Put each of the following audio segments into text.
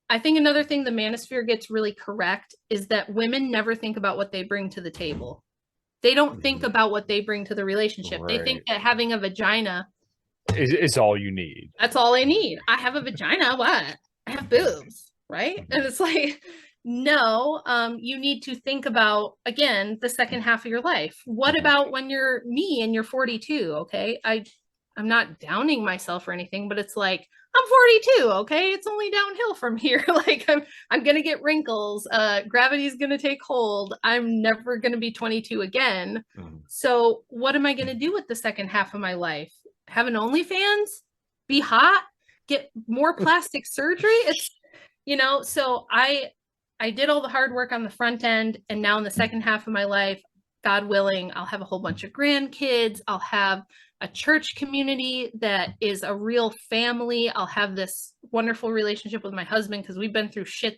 I think another thing the Manosphere gets really correct is that women never think about what they bring to the table. They don't think about what they bring to the relationship. Right. They think that having a vagina is all you need. That's all I need. I have a vagina. What? I have boobs, right? And it's like, no, you need to think about, again, the second half of your life. What about when you're me and you're 42? Okay. I'm not downing myself or anything, but it's like, I'm 42. Okay. It's only downhill from here. Like I'm going to get wrinkles. Gravity's going to take hold. I'm never going to be 22 again. So what am I going to do with the second half of my life? Have an OnlyFans? Be hot? Get more plastic surgery? It's, so I did all the hard work on the front end, and now in the second half of my life, God willing, I'll have a whole bunch of grandkids. I'll have a church community that is a real family. I'll have this wonderful relationship with my husband because we've been through stuff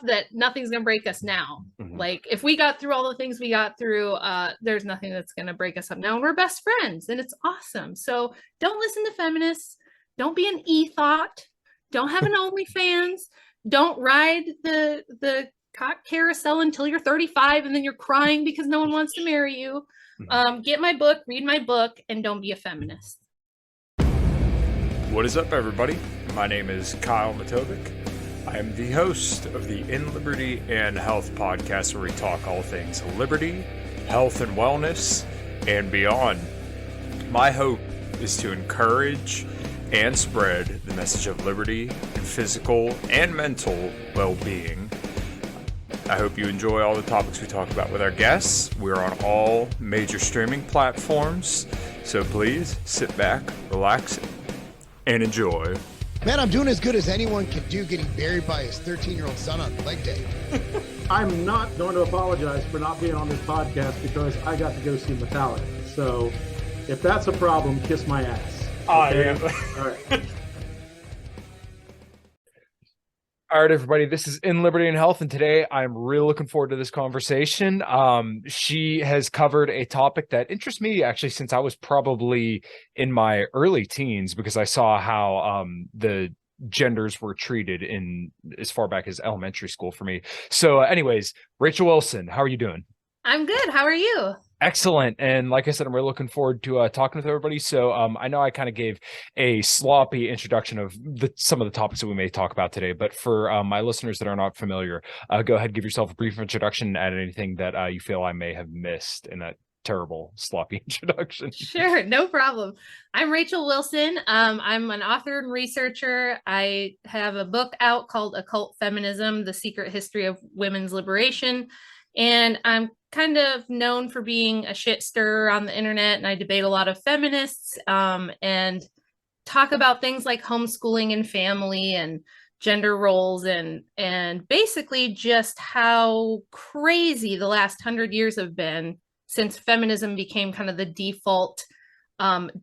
that nothing's gonna break us now. Like if we got through all the things we got through, there's nothing that's gonna break us up now, and we're best friends, and it's awesome. So don't listen to feminists. Don't be an e-thought. Don't have an OnlyFans. Don't ride the cock carousel until you're 35 and then you're crying because no one wants to marry you. Get my book, read my book, and don't be a feminist. What is up, everybody? My name is Kyle Matovcik. I am the host of the In Liberty and Health podcast, where we talk all things liberty, health, and wellness, and beyond. My hope is to encourage and spread the message of liberty and physical and mental well-being. I hope you enjoy all the topics we talk about with our guests. We're on all major streaming platforms, so please sit back, relax, and enjoy. Man, I'm doing as good as anyone can do getting buried by his 13-year-old son on leg day. I'm not going to apologize for not being on this podcast because I got to go see Metallica. So if that's a problem, kiss my ass. Okay? All right. All right, everybody, this is In Liberty and Health, and today I'm really looking forward to this conversation. She has covered a topic that interests me, actually, since I was probably in my early teens, because I saw how the genders were treated in as far back as elementary school for me. So anyways, Rachel Wilson, how are you doing? I'm good. How are you? Excellent. And like I said, I'm really looking forward to talking with everybody. So I know I kind of gave a sloppy introduction of some of the topics that we may talk about today, but for my listeners that are not familiar, go ahead, give yourself a brief introduction and add anything that you feel I may have missed in that terrible sloppy introduction. Sure, no problem. I'm Rachel Wilson. I'm an author and researcher. I have a book out called Occult Feminism: The Secret History of Women's Liberation. And I'm kind of known for being a shit stirrer on the internet, and I debate a lot of feminists and talk about things like homeschooling and family and gender roles and basically just how crazy the last 100 years have been since feminism became kind of the default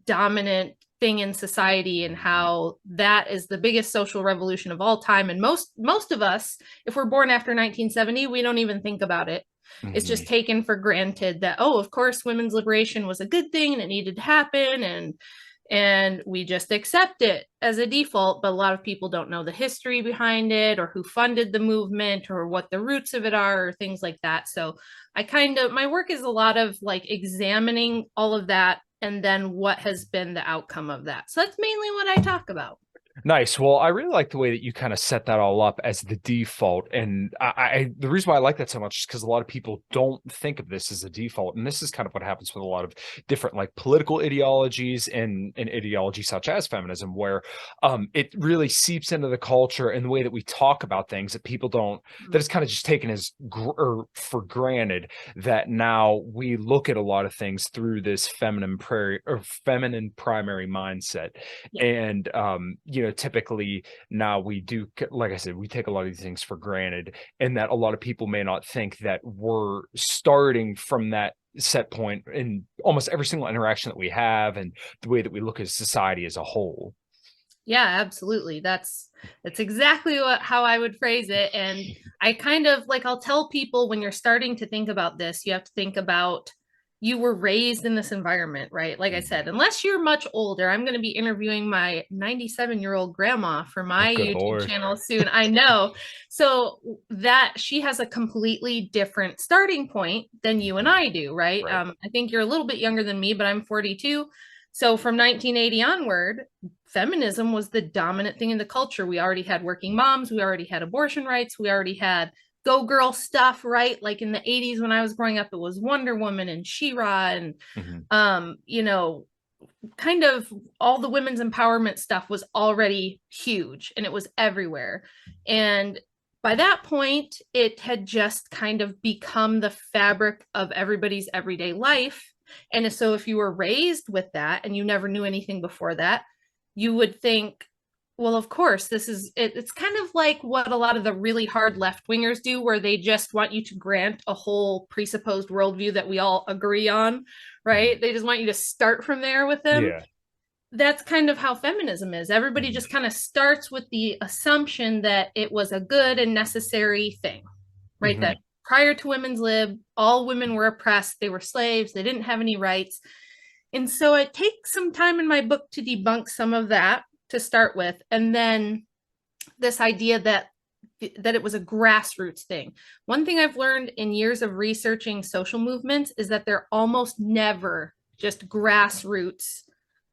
dominant thing in society, and how that is the biggest social revolution of all time. And most of us, if we're born after 1970, we don't even think about it. It's just taken for granted that, oh, of course, women's liberation was a good thing and it needed to happen, and we just accept it as a default. But a lot of people don't know the history behind it, or who funded the movement, or what the roots of it are, or things like that. So my work is a lot of like examining all of that and then what has been the outcome of that. So that's mainly what I talk about. Nice. Well, I really like the way that you kind of set that all up as the default. And the reason why I like that so much is because a lot of people don't think of this as a default. And this is kind of what happens with a lot of different like political ideologies and ideologies such as feminism, where it really seeps into the culture and the way that we talk about things, that people don't, that it's kind of just taken as for granted, that now we look at a lot of things through this feminine primary mindset. Yeah. And, typically now we do, like I said, we take a lot of these things for granted, and that a lot of people may not think that we're starting from that set point in almost every single interaction that we have, and the way that we look at society as a whole. Yeah, absolutely. That's exactly how I would phrase it. And I kind of like, I'll tell people, when you're starting to think about this, you have to think about you were raised in this environment, right? Like I said, unless you're much older, I'm going to be interviewing my 97-year-old grandma for my good YouTube Lord. channel soon. I know. So that she has a completely different starting point than you and I do, right? Right. I think you're a little bit younger than me, but I'm 42. So from 1980 onward, feminism was the dominant thing in the culture. We already had working moms. We already had abortion rights. We already had go girl stuff, right? Like in the 80s when I was growing up, it was Wonder Woman and She-Ra and you know, kind of all the women's empowerment stuff was already huge and it was everywhere. And by that point, it had just kind of become the fabric of everybody's everyday life. And so if you were raised with that and you never knew anything before that, you would think, well, of course, this is it. It's kind of like what a lot of the really hard left wingers do, where they just want you to grant a whole presupposed worldview that we all agree on, right? They just want you to start from there with them. Yeah. That's kind of how feminism is. Everybody just kind of starts with the assumption that it was a good and necessary thing, right? That prior to women's lib, all women were oppressed. They were slaves. They didn't have any rights. And so I take some time in my book to debunk some of that to start with, and then this idea that it was a grassroots thing. One thing I've learned in years of researching social movements is that they're almost never just grassroots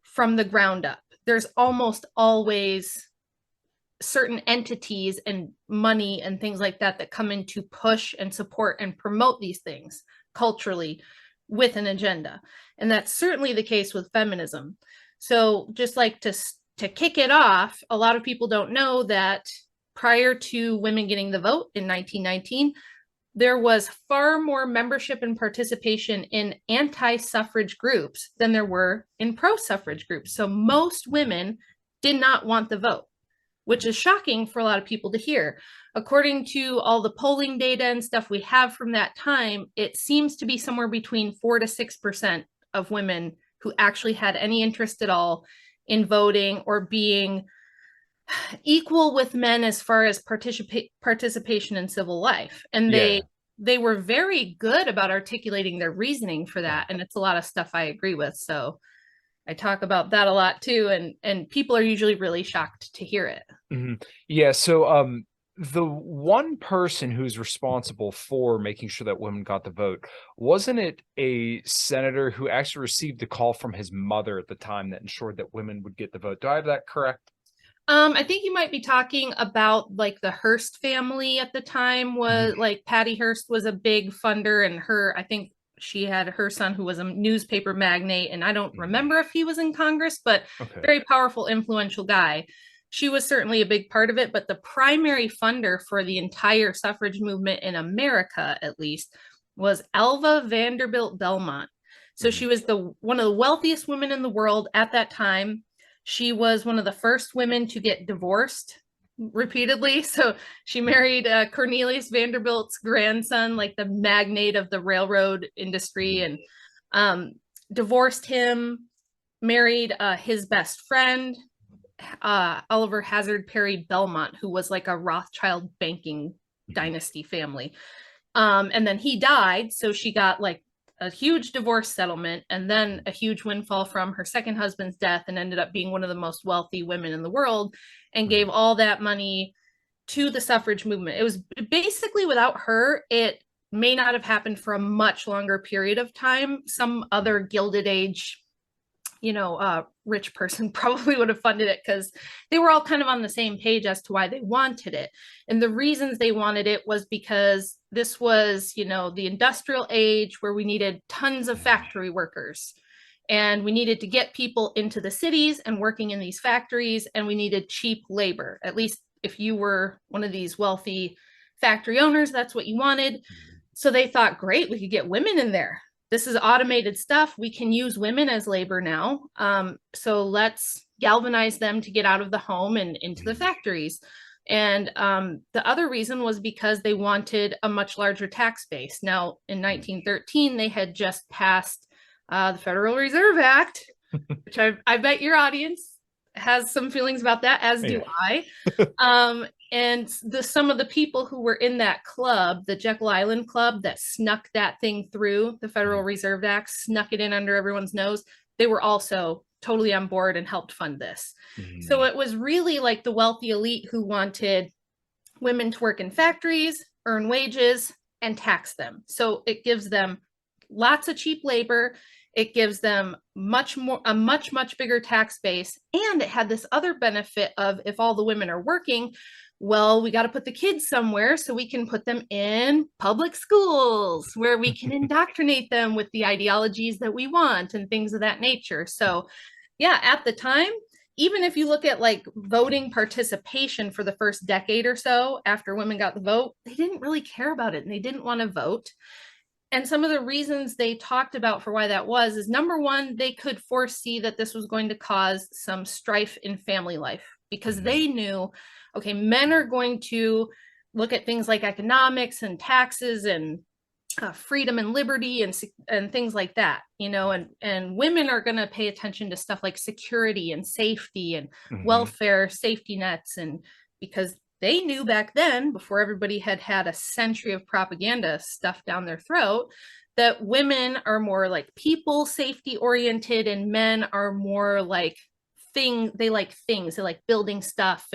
from the ground up. There's almost always certain entities and money and things like that that come in to push and support and promote these things culturally with an agenda. And that's certainly the case with feminism. So just like to kick it off, a lot of people don't know that prior to women getting the vote in 1919, there was far more membership and participation in anti-suffrage groups than there were in pro-suffrage groups. So most women did not want the vote, which is shocking for a lot of people to hear. According to all the polling data and stuff we have from that time, it seems to be somewhere between 4 to 6% of women who actually had any interest at all in voting or being equal with men as far as participation in civil life. And they were very good about articulating their reasoning for that. And it's a lot of stuff I agree with. So I talk about that a lot too. And people are usually really shocked to hear it. Yeah. So the one person who's responsible for making sure that women got the vote, wasn't it a senator who actually received a call from his mother at the time that ensured that women would get the vote? Do I have that correct? I think you might be talking about like the Hearst family at the time. Was like Patty Hearst was a big funder, and I think she had her son who was a newspaper magnate, and I don't remember if he was in Congress, but very powerful, influential guy. She was certainly a big part of it, but the primary funder for the entire suffrage movement in America, at least, was Alva Vanderbilt Belmont. So she was one of the wealthiest women in the world at that time. She was one of the first women to get divorced repeatedly. So she married Cornelius Vanderbilt's grandson, like the magnate of the railroad industry, and divorced him, married his best friend, Oliver Hazard Perry Belmont, who was like a Rothschild banking dynasty family. And then he died. So she got like a huge divorce settlement and then a huge windfall from her second husband's death, and ended up being one of the most wealthy women in the world, and gave all that money to the suffrage movement. It was basically, without her, it may not have happened for a much longer period of time. Some other Gilded Age, rich person probably would have funded it, because they were all kind of on the same page as to why they wanted it. And the reasons they wanted it was because this was, the industrial age where we needed tons of factory workers, and we needed to get people into the cities and working in these factories, and we needed cheap labor. At least if you were one of these wealthy factory owners, that's what you wanted. So they thought, great, we could get women in there. This is automated stuff. We can use women as labor now. So let's galvanize them to get out of the home and into the factories. And the other reason was because they wanted a much larger tax base. Now, in 1913, they had just passed the Federal Reserve Act, which I bet your audience has some feelings about that, as do I. And some of the people who were in that club, the Jekyll Island Club that snuck that thing through the Federal Reserve Act, snuck it in under everyone's nose, they were also totally on board and helped fund this. So it was really like the wealthy elite who wanted women to work in factories, earn wages, and tax them. So it gives them lots of cheap labor. It gives them a much bigger tax base. And it had this other benefit of, if all the women are working, well, we got to put the kids somewhere, so we can put them in public schools where we can indoctrinate them with the ideologies that we want and things of that nature. So yeah, at the time, even if you look at like voting participation for the first decade or so after women got the vote, they didn't really care about it and they didn't want to vote. And some of the reasons they talked about for why that was is, number one, they could foresee that this was going to cause some strife in family life, because they knew, okay, men are going to look at things like economics and taxes and freedom and liberty and things like that, you know, and women are going to pay attention to stuff like security and safety and welfare, safety nets. And because they knew back then, before everybody had had a century of propaganda stuffed down their throat, that women are more like people safety oriented and men are more like they like building stuff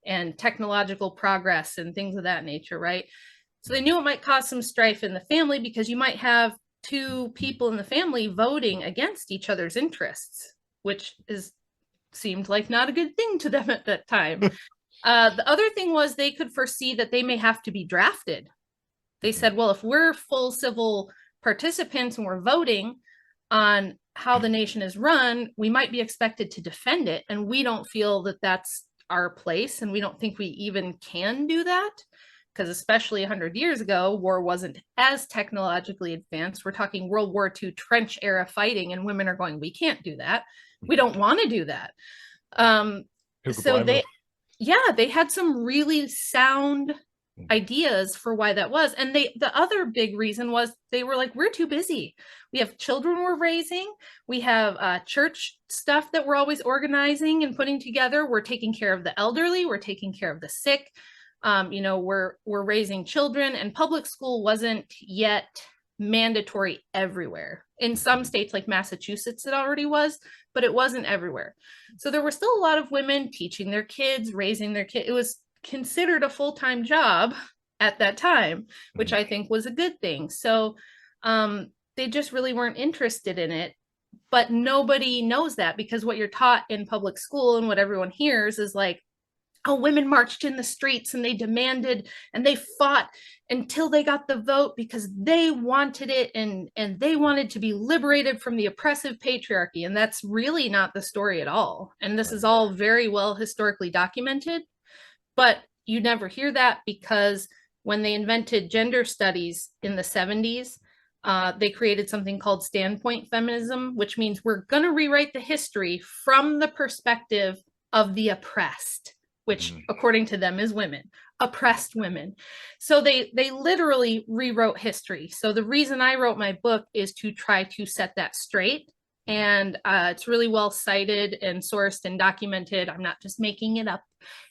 and technological progress and things of that nature, right? So they knew it might cause some strife in the family, because you might have two people in the family voting against each other's interests, which seemed like not a good thing to them at that time. The other thing was, they could foresee that they may have to be drafted. They said, well, if we're full civil participants and we're voting on how the nation is run, we might be expected to defend it. And we don't feel that that's our place. And we don't think we even can do that, because especially 100 years ago, war wasn't as technologically advanced. We're talking World War II trench era fighting, and women are going, we can't do that. We don't want to do that. So they had some really sound ideas for why that was. And the other big reason was, they were like, we're too busy. We have children we're raising. We have church stuff that we're always organizing and putting together. We're taking care of the elderly. We're taking care of the sick. You know, we're raising children, and public school wasn't yet mandatory everywhere. In some states like Massachusetts, it already was, but it wasn't everywhere. So there were still a lot of women teaching their kids, raising their kids. It was considered a full-time job at that time, which I think was a good thing. So they just really weren't interested in it. But nobody knows that, because what you're taught in public school and what everyone hears is like, oh, women marched in the streets and they demanded and they fought until they got the vote because they wanted it, and they wanted to be liberated from the oppressive patriarchy. And that's really not the story at all. And this is all very well historically documented, but you never hear that, because when they invented gender studies in the 70s, they created something called standpoint feminism, which means we're going to rewrite the history from the perspective of the oppressed, which according to them is women, oppressed women. So they literally rewrote history. So the reason I wrote my book is to try to set that straight. And it's really well cited and sourced and documented. I'm not just making it up.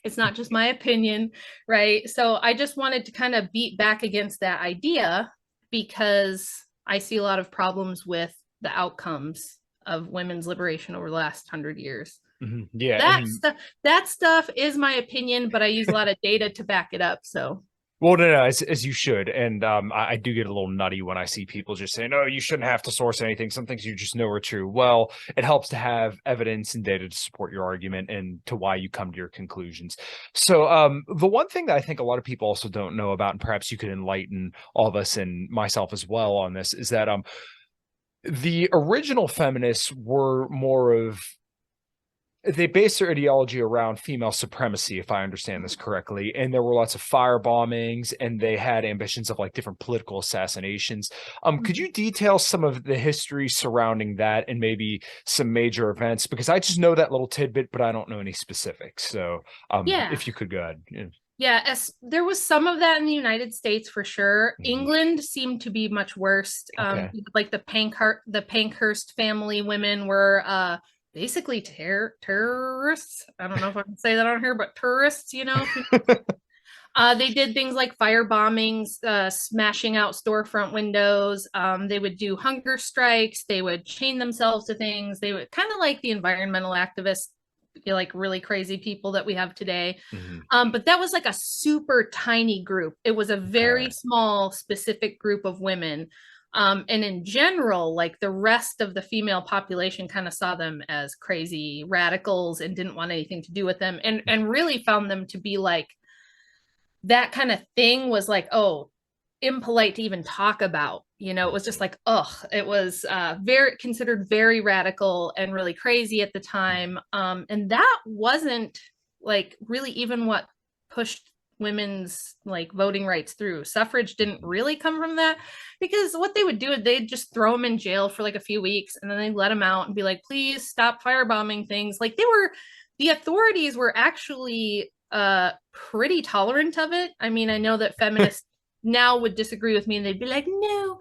It's not just my opinion, right? So I just wanted to kind of beat back against that idea, because I see a lot of problems with the outcomes of women's liberation over the last 100 years. Yeah, that stuff is my opinion, but I use a lot of data to back it up. So, well, no, as you should. And I do get a little nutty when I see people just saying, "Oh, you shouldn't have to source anything. Some things you just know are true." Well, it helps to have evidence and data to support your argument and to why you come to your conclusions. So, the one thing that I think a lot of people also don't know about, and perhaps you could enlighten all of us and myself as well on this, is that the original feminists were more of, they based their ideology around female supremacy, if I understand this correctly. And there were lots of fire bombings, and they had ambitions of like different political assassinations. Could you detail some of the history surrounding that and maybe some major events? Because I just know that little tidbit, but I don't know any specifics. So if you could go ahead. Yeah, there was some of that in the United States for sure. England seemed to be much worse. Like the Pankhurst family women were basically terrorists. I don't know if I can say that on here, but tourists, you know. They did things like fire bombings, smashing out storefront windows. They would do hunger strikes. They would chain themselves to things. They would kind of like the environmental activists, like really crazy people that we have today. But that was like a super tiny group. It was a very small, specific group of women. And in general, like the rest of the female population kind of saw them as crazy radicals and didn't want anything to do with them, and really found them to be like, that kind of thing was like, oh, impolite to even talk about. You know, it was just like, it was very considered very radical and really crazy at the time. And that wasn't like really even what pushed women's like voting rights through. Suffrage didn't really come from that, because what they would do is they'd just throw them in jail for like a few weeks, and then they'd let them out and be like, please stop firebombing things. Like the authorities were actually pretty tolerant of it. I mean, I know that feminists now would disagree with me, and they'd be like, no,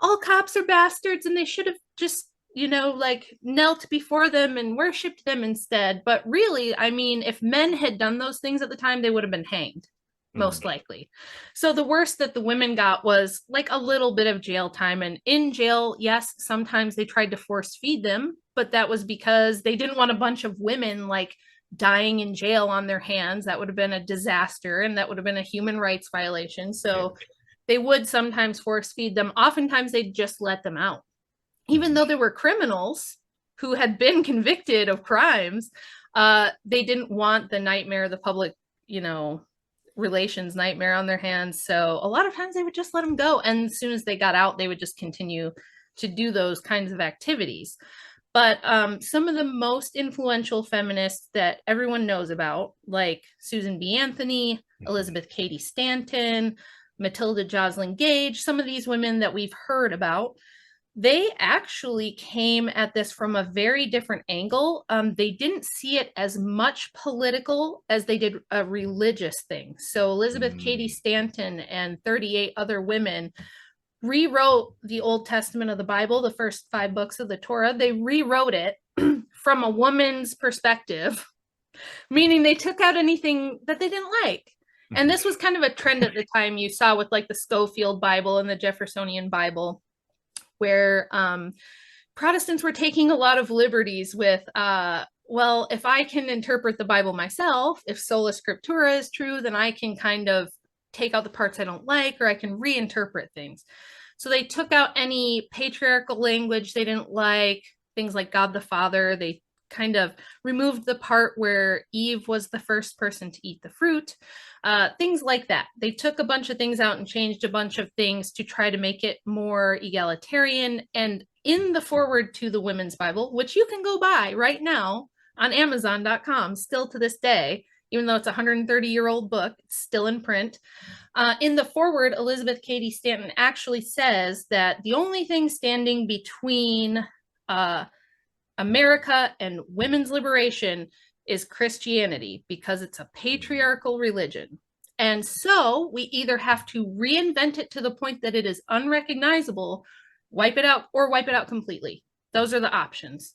all cops are bastards and they should have just, you know, like knelt before them and worshipped them instead. But really, I mean, if men had done those things at the time, they would have been hanged, most likely. So the worst that the women got was like a little bit of jail time. And in jail, yes, sometimes they tried to force feed them, but that was because they didn't want a bunch of women like dying in jail on their hands. That would have been a disaster, and that would have been a human rights violation. So they would sometimes force feed them. Oftentimes they'd just let them out, even though they were criminals who had been convicted of crimes. They didn't want the nightmare, the public, you know, relations nightmare on their hands. So a lot of times they would just let them go, and as soon as they got out, they would just continue to do those kinds of activities. But some of the most influential feminists that everyone knows about, like Susan B. Anthony, Elizabeth Cady Stanton, Matilda Joslyn Gage, some of these women that we've heard about, they actually came at this from a very different angle. They didn't see it as much political as they did a religious thing. So Elizabeth Cady Stanton and 38 other women rewrote the Old Testament of the Bible, the first 5 books of the Torah. They rewrote it from a woman's perspective, meaning they took out anything that they didn't like. And this was kind of a trend at the time. You saw with like the Schofield Bible and the Jeffersonian Bible, where Protestants were taking a lot of liberties with, well, if I can interpret the Bible myself, if sola scriptura is true, then I can kind of take out the parts I don't like, or I can reinterpret things. So they took out any patriarchal language they didn't like, things like God the Father. They kind of removed the part where Eve was the first person to eat the fruit, things like that. They took a bunch of things out and changed a bunch of things to try to make it more egalitarian. And in the foreword to the Women's Bible, which you can go buy right now on Amazon.com, still to this day, even though it's a 130-year-old book, it's still in print. In the foreword, Elizabeth Cady Stanton actually says that the only thing standing between America and women's liberation is Christianity, because it's a patriarchal religion. And so we either have to reinvent it to the point that it is unrecognizable, wipe it out, or wipe it out completely. Those are the options.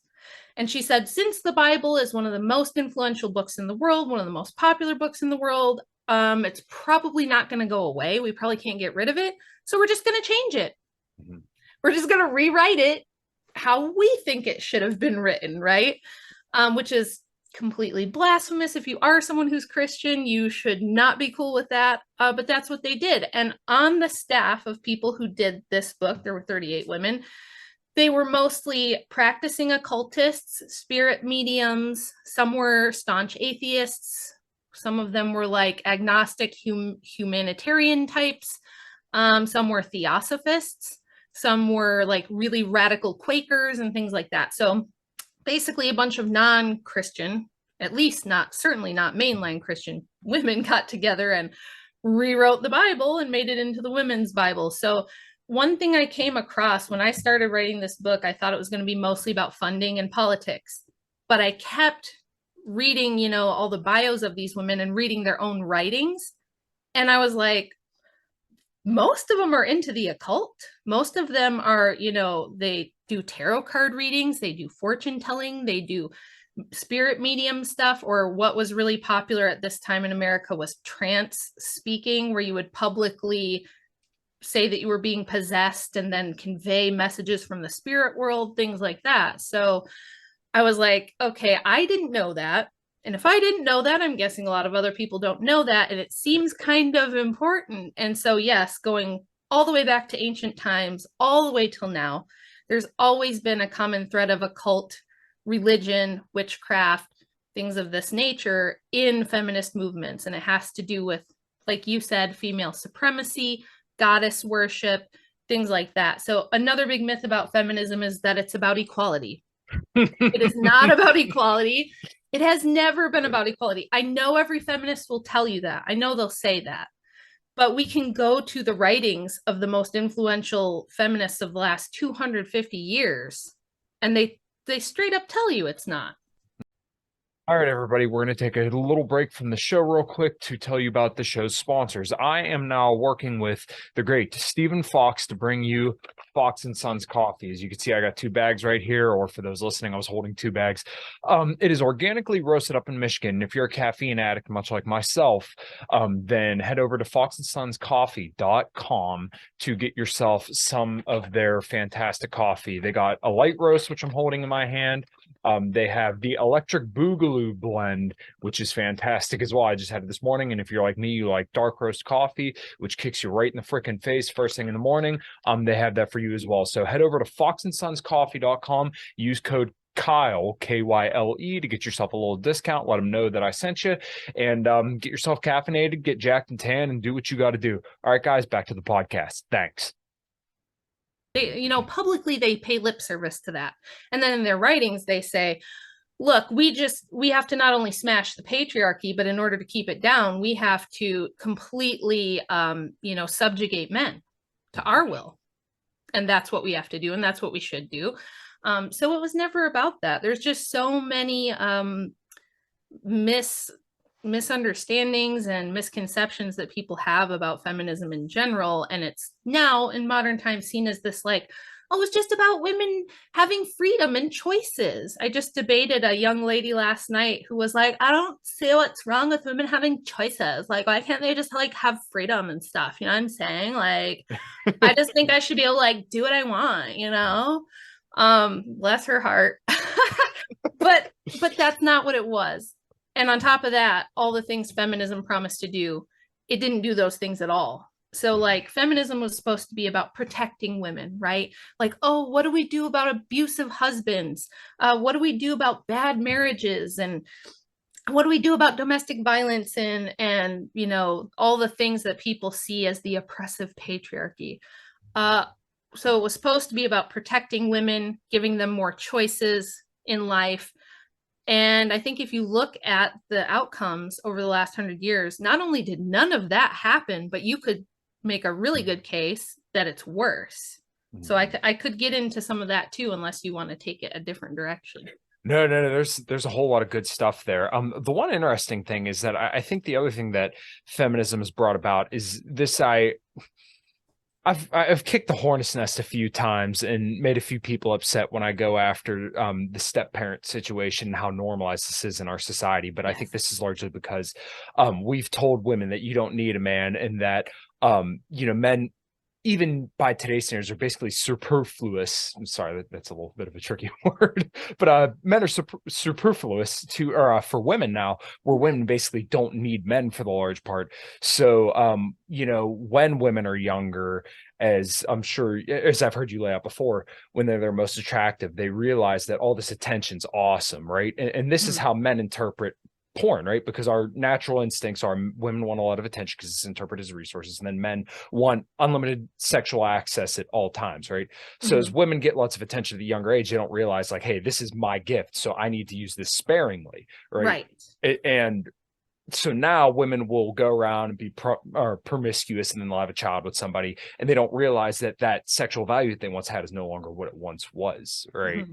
And she said, since the Bible is one of the most influential books in the world, one of the most popular books in the world, it's probably not going to go away. We probably can't get rid of it. So we're just going to change it. We're just going to rewrite it how we think it should have been written, right? Which is completely blasphemous. If you are someone who's Christian, you should not be cool with that. But that's what they did. And on the staff of people who did this book, there were 38 women. They were mostly practicing occultists, spirit mediums. Some were staunch atheists. Some of them were like agnostic humanitarian types. Some were theosophists. Some were like really radical Quakers and things like that. So basically a bunch of non-Christian, at least certainly not mainline Christian women got together and rewrote the Bible and made it into the Women's Bible. So one thing I came across when I started writing this book, I thought it was going to be mostly about funding and politics, but I kept reading, you know, all the bios of these women and reading their own writings. And I was like, most of them are into the occult. Most of them are, you know, they do tarot card readings, they do fortune telling, they do spirit medium stuff, or what was really popular at this time in America was trance speaking, where you would publicly say that you were being possessed and then convey messages from the spirit world, things like that. So I was like, okay, I didn't know that. And if I didn't know that, I'm guessing a lot of other people don't know that. And it seems kind of important. And so, yes, going all the way back to ancient times, all the way till now, there's always been a common thread of occult, religion, witchcraft, things of this nature in feminist movements. And it has to do with, like you said, female supremacy, goddess worship, things like that. So another big myth about feminism is that it's about equality. It is not about equality. It has never been about equality. I know every feminist will tell you that. I know they'll say that. But we can go to the writings of the most influential feminists of the last 250 years, and they straight up tell you it's not. All right, everybody, we're going to take a little break from the show real quick to tell you about the show's sponsors. I am now working with the great Stephen Fox to bring you Fox & Sons coffee. As you can see, I got 2 bags right here, or for those listening, I was holding 2 bags. It is organically roasted up in Michigan. If you're a caffeine addict, much like myself, then head over to foxandsonscoffee.com to get yourself some of their fantastic coffee. They got a light roast, which I'm holding in my hand. They have the electric boogaloo blend, which is fantastic as well. I just had it this morning. And if you're like me, you like dark roast coffee, which kicks you right in the freaking face first thing in the morning. They have that for you as well. So head over to foxandsonscoffee.com, use code Kyle, K-Y-L-E, to get yourself a little discount. Let them know that I sent you, and get yourself caffeinated, get jacked and tan, and do what you got to do. All right, guys, back to the podcast. Thanks. They, publicly they pay lip service to that. And then in their writings, they say, look, we have to not only smash the patriarchy, but in order to keep it down, we have to completely, subjugate men to our will. And that's what we have to do. And that's what we should do. So it was never about that. There's just so many misunderstandings and misconceptions that people have about feminism in general. And it's now in modern times seen as this like, oh, it's just about women having freedom and choices. I just debated a young lady last night who was like, I don't see what's wrong with women having choices. Like, why can't they just like have freedom and stuff? You know what I'm saying? Like, I just think I should be able to like do what I want, bless her heart. but that's not what it was. And on top of that, all the things feminism promised to do, it didn't do those things at all. So like feminism was supposed to be about protecting women, right? Like, oh, what do we do about abusive husbands? What do we do about bad marriages? And what do we do about domestic violence and all the things that people see as the oppressive patriarchy? So it was supposed to be about protecting women, giving them more choices in life. And I think if you look at the outcomes over the last 100 years, not only did none of that happen, but you could make a really good case that it's worse. So I could get into some of that too, unless you want to take it a different direction. No. There's a whole lot of good stuff there. The one interesting thing is that I think the other thing that feminism has brought about is this. I've kicked the hornet's nest a few times and made a few people upset when I go after the step parent situation and how normalized this is in our society. But yes. I think this is largely because we've told women that you don't need a man, and that men, even by today's standards, are basically superfluous. I'm sorry, that's a little bit of a tricky word, but men are superfluous for women now, where women basically don't need men for the large part. So, when women are younger, as I'm sure, as I've heard you lay out before, when they're their most attractive, they realize that all this attention's awesome, right? And this is how men interpret porn, right? Because our natural instincts are women want a lot of attention because it's interpreted as resources, and then men want unlimited sexual access at all times, right? So as women get lots of attention at a younger age, they don't realize like, hey, this is my gift, so I need to use this sparingly, right? And so now women will go around and be promiscuous, and then they'll have a child with somebody, and they don't realize that sexual value that they once had is no longer what it once was, right?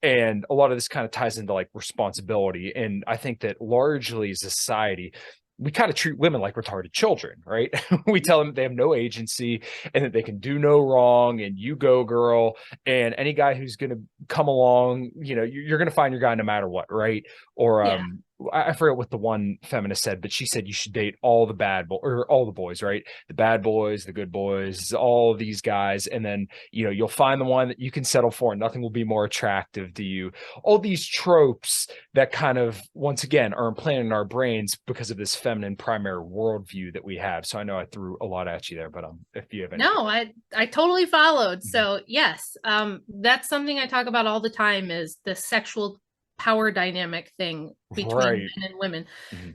And a lot of this kind of ties into like responsibility. And I think that largely as a society, we kind of treat women like retarded children, right? We tell them they have no agency and that they can do no wrong, and you go, girl. And any guy who's going to come along, you know, you're going to find your guy no matter what, right? Or Yeah. I forget what the one feminist said, but she said you should date all the or all the boys, right? The bad boys, the good boys, all these guys, and then, you know, you'll find the one that you can settle for, and nothing will be more attractive to you. All these tropes that kind of, once again, are implanted in our brains because of this feminine primary worldview that we have. So I know I threw a lot at you there, but if you have any. No, I totally followed. So yes, that's something I talk about all the time, is the sexual power dynamic thing between men and women.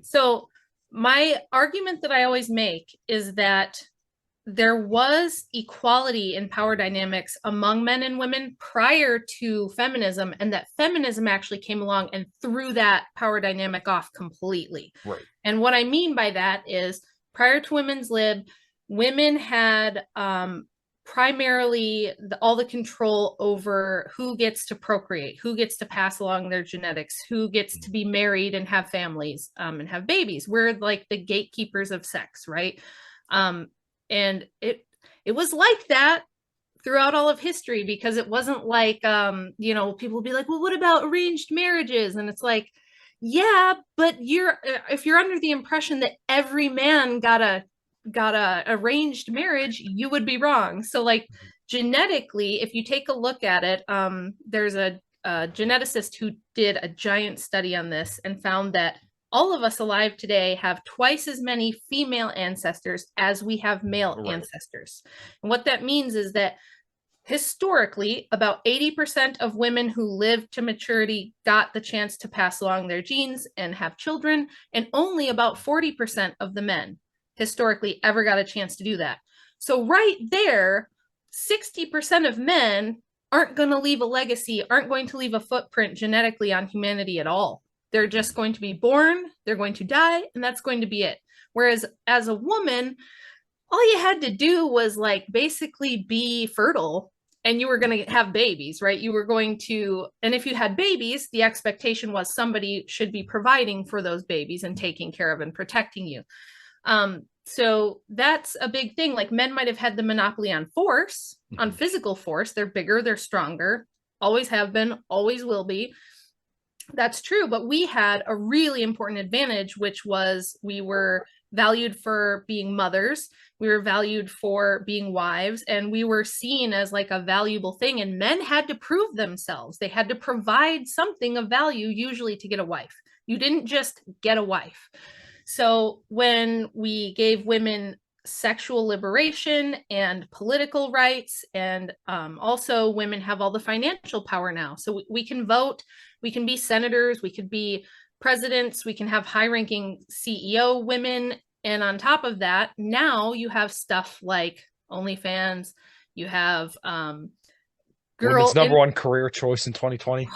So my argument that I always make is that there was equality in power dynamics among men and women prior to feminism, and that feminism actually came along and threw that power dynamic off completely. Right. And what I mean by that is, prior to women's lib, women had primarily all the control over who gets to procreate, who gets to pass along their genetics, who gets to be married and have families and have babies. We're like the gatekeepers of sex, right? And it was like that throughout all of history, because it wasn't like, you know, people will be like, well, what about arranged marriages? And it's like, yeah, but if you're under the impression that every man got a arranged marriage, you would be wrong. So like genetically, if you take a look at it, there's a geneticist who did a giant study on this and found that all of us alive today have twice as many female ancestors as we have male ancestors. And what that means is that historically, about 80% of women who lived to maturity got the chance to pass along their genes and have children, and only about 40% of the men historically ever got a chance to do that. So right there, 60% of men aren't going to leave a legacy, aren't going to leave a footprint genetically on humanity at all. They're just going to be born, they're going to die, and that's going to be it. Whereas as a woman, all you had to do was like basically be fertile, and you were going to have babies, right? You were going to, and if you had babies, the expectation was somebody should be providing for those babies and taking care of and protecting you. So that's a big thing. Like, men might have had the monopoly on force, on physical force. They're bigger, they're stronger, always have been, always will be. That's true. But we had a really important advantage, which was we were valued for being mothers. We were valued for being wives, and we were seen as like a valuable thing. And men had to prove themselves. They had to provide something of value, usually to get a wife. You didn't just get a wife. So when we gave women sexual liberation and political rights, and also women have all the financial power now. So we can vote, we can be senators, we could be presidents, we can have high-ranking CEO women. And on top of that, now you have stuff like OnlyFans, you have women's number one career choice in 2020.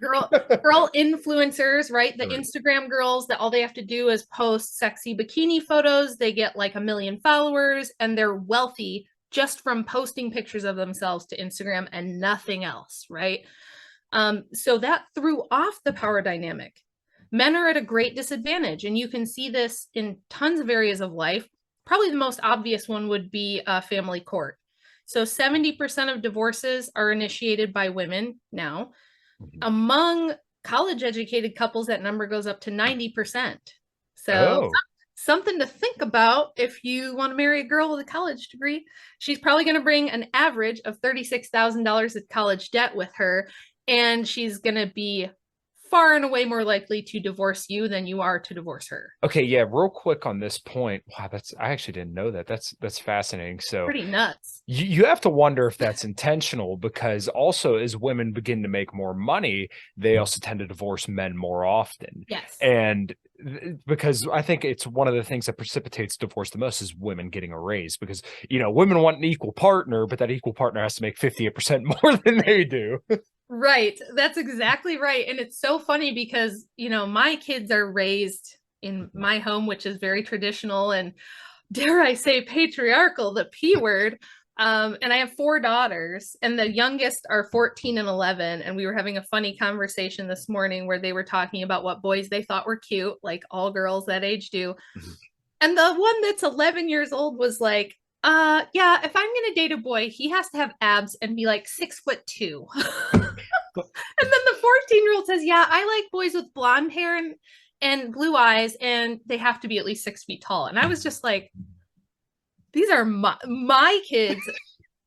girl influencers, right? The Instagram girls that all they have to do is post sexy bikini photos. They get like 1 million followers, and they're wealthy just from posting pictures of themselves to Instagram and nothing else, right? So that threw off the power dynamic. Men are at a great disadvantage, and you can see this in tons of areas of life. Probably the most obvious one would be family court. So 70% of divorces are initiated by women now. Among college-educated couples, that number goes up to 90%. So something to think about if you want to marry a girl with a college degree. She's probably going to bring an average of $36,000 of college debt with her, and she's going to be far and away more likely to divorce you than you are to divorce her. Okay, yeah, real quick on this point. Wow, I actually didn't know that. That's fascinating. So pretty nuts. You have to wonder if that's intentional, because also as women begin to make more money, they also tend to divorce men more often. Yes. And because I think it's one of the things that precipitates divorce the most is women getting a raise, because, you know, women want an equal partner, but that equal partner has to make 58% more than they do. Right. That's exactly right. And it's so funny because, you know, my kids are raised in my home, which is very traditional and, dare I say, patriarchal, the P word. And I have 4 daughters, and the youngest are 14 and 11. And we were having a funny conversation this morning where they were talking about what boys they thought were cute, like all girls that age do. And the one that's 11 years old was like, yeah, if I'm gonna date a boy, he has to have abs and be like 6'2". And then the 14-year-old says, yeah, I like boys with blonde hair and blue eyes, and they have to be at least 6 feet tall. And I was just like, these are my kids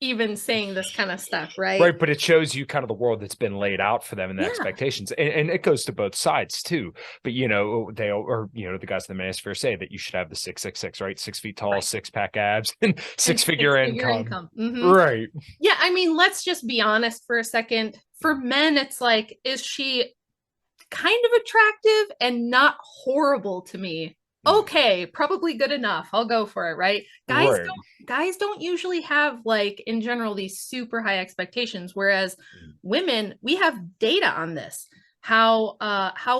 even saying this kind of stuff, right? Right, but it shows you kind of the world that's been laid out for them and the expectations, and it goes to both sides too. But the guys in the Manosphere say that you should have the 666, right? 6 feet tall, right. 6-pack abs, and six-figure income. Mm-hmm. Right. Yeah, I mean, let's just be honest for a second. For men, it's like, is she kind of attractive and not horrible to me? Okay, probably good enough. I'll go for it, right? Guys don't usually have, like, in general, these super high expectations, whereas women, we have data on this. How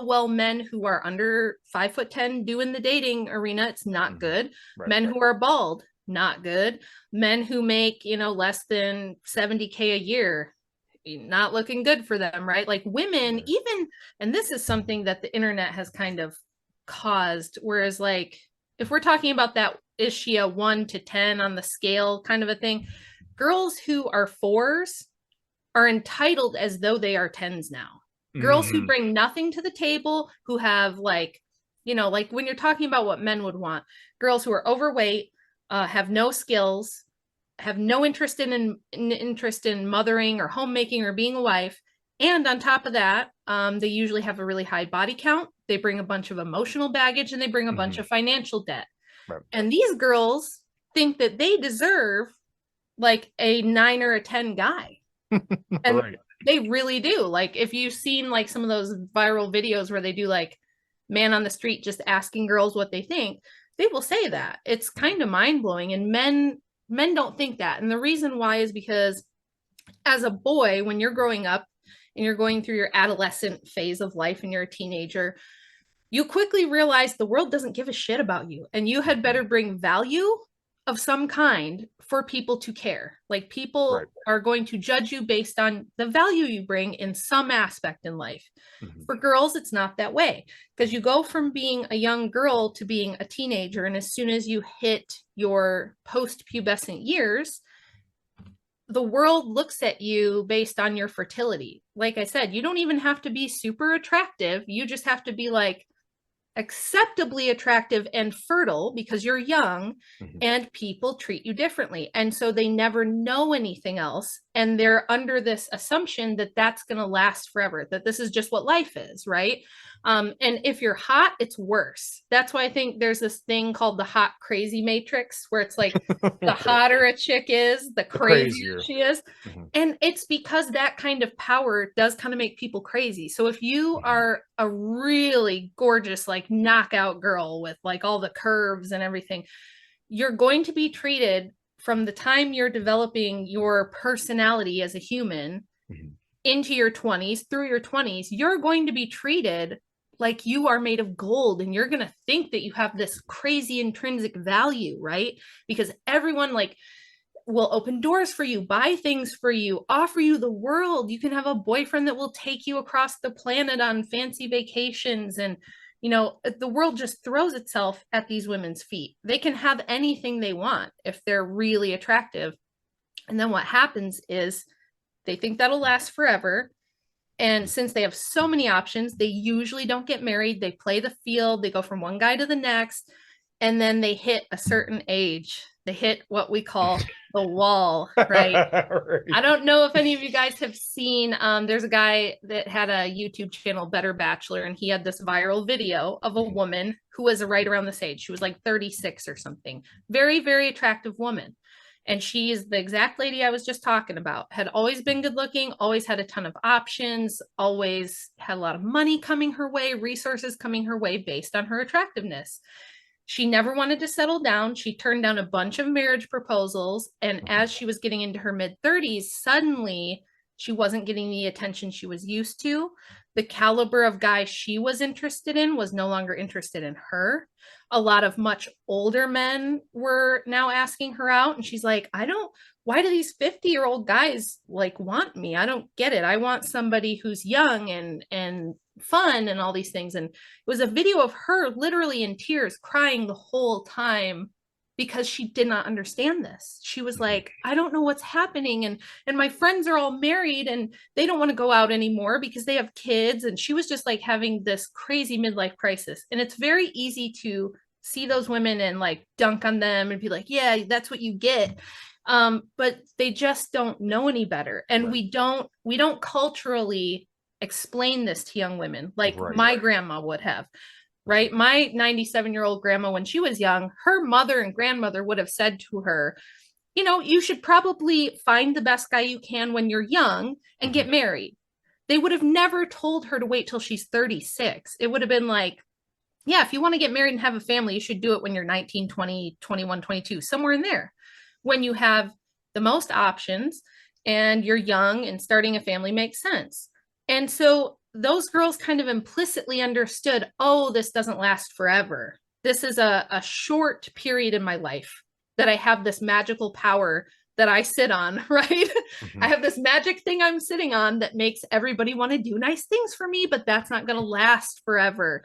well men who are under 5'10" do in the dating arena, it's not good. Men who are bald, not good. Men who make, less than 70K a year, not looking good for them, right? Like women, even, and this is something that the internet has kind of caused, whereas like if we're talking about that, is she a 1 to 10 on the scale kind of a thing, girls who are 4s are entitled as though they are 10s now. Girls who bring nothing to the table, who have like when you're talking about what men would want, girls who are overweight, have no skills, have no interest in mothering or homemaking or being a wife. And on top of that, they usually have a really high body count. They bring a bunch of emotional baggage, and they bring a bunch of financial debt. Right. And these girls think that they deserve like a 9 or a 10 guy. And they really do. Like if you've seen like some of those viral videos where they do like man on the street just asking girls what they think, they will say that. It's kind of mind-blowing. And men don't think that. And the reason why is because as a boy, when you're growing up, and you're going through your adolescent phase of life and you're a teenager, you quickly realize the world doesn't give a shit about you, and you had better bring value of some kind for people to care. Like people are going to judge you based on the value you bring in some aspect in life. For girls, it's not that way, because you go from being a young girl to being a teenager, and as soon as you hit your post-pubescent years, the world looks at you based on your fertility. Like I said, you don't even have to be super attractive. You just have to be like acceptably attractive and fertile because you're young, and people treat you differently. And so they never know anything else. And they're under this assumption that that's going to last forever, that this is just what life is, right? And if you're hot, it's worse. That's why I think there's this thing called the hot crazy matrix, where it's like the hotter a chick is, the crazier she is. And it's because that kind of power does kind of make people crazy. So if you are a really gorgeous, like knockout girl with like all the curves and everything, you're going to be treated from the time you're developing your personality as a human into your 20s, through your 20s, you're going to be treated like you are made of gold, and you're going to think that you have this crazy intrinsic value, right? Because everyone like will open doors for you, buy things for you, offer you the world. You can have a boyfriend that will take you across the planet on fancy vacations, and the world just throws itself at these women's feet. They can have anything they want if they're really attractive. And then what happens is they think that'll last forever. And since they have so many options, they usually don't get married. They play the field. They go from one guy to the next. And then they hit a certain age. They hit what we call the wall, right? I don't know if any of you guys have seen, there's a guy that had a YouTube channel, Better Bachelor, and he had this viral video of a woman who was right around this age. She was like 36 or something. Very, very attractive woman. And she is the exact lady I was just talking about. Had always been good looking, always had a ton of options, always had a lot of money coming her way, resources coming her way based on her attractiveness. She never wanted to settle down. She turned down a bunch of marriage proposals. And as she was getting into her mid-30s, suddenly She wasn't getting the attention she was used to. The caliber of guy she was interested in was no longer interested in her. A lot of much older men were now asking her out, and she's like, why do these 50-year-old guys like want me? I don't get it. I want somebody who's young and fun and all these things. And it was a video of her literally in tears, crying the whole time because she did not understand this. She was like, I don't know what's happening. And my friends are all married and they don't want to go out anymore because they have kids. And she was just like having this crazy midlife crisis. And it's very easy to see those women and like dunk on them and be like, yeah, that's what you get. But they just don't know any better. And we don't culturally explain this to young women like my grandma would have. Right. My 97-year-old grandma, when she was young, her mother and grandmother would have said to her, you know, you should probably find the best guy you can when you're young and get married. They would have never told her to wait till she's 36. It would have been like, yeah, if you want to get married and have a family, you should do it when you're 19, 20, 21, 22, somewhere in there, when you have the most options and you're young and starting a family makes sense. And so those girls kind of implicitly understood, oh, this doesn't last forever. This is a short period in my life that I have this magical power that I sit on, right? I have this magic thing I'm sitting on that makes everybody want to do nice things for me, but that's not going to last forever.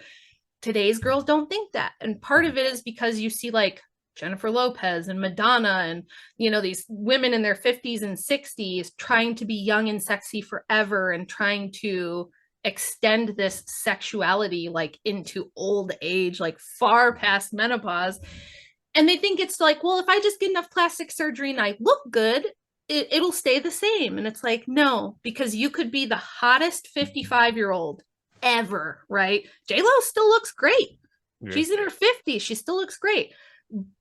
Today's girls don't think that. And part of it is because you see like Jennifer Lopez and Madonna and, you know, these women in their 50s and 60s trying to be young and sexy forever and trying to extend this sexuality like into old age, like far past menopause. And they think it's like, well, if I just get enough plastic surgery and I look good, it'll stay the same. And it's like, no, because you could be the hottest 55-year-old ever, right? J-Lo still looks great. Yeah. She's in her 50s. She still looks great.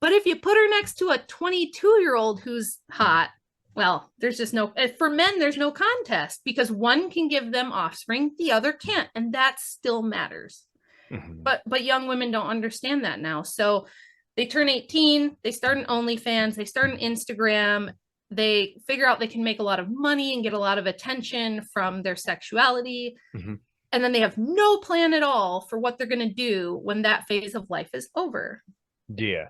But if you put her next to a 22-year-old who's hot, well, there's just no, for men, there's no contest because one can give them offspring, the other can't. And that still matters. But young women don't understand that now. So they turn 18, they start an OnlyFans, they start an Instagram, they figure out they can make a lot of money and get a lot of attention from their sexuality. And then they have no plan at all for what they're going to do when that phase of life is over. Yeah.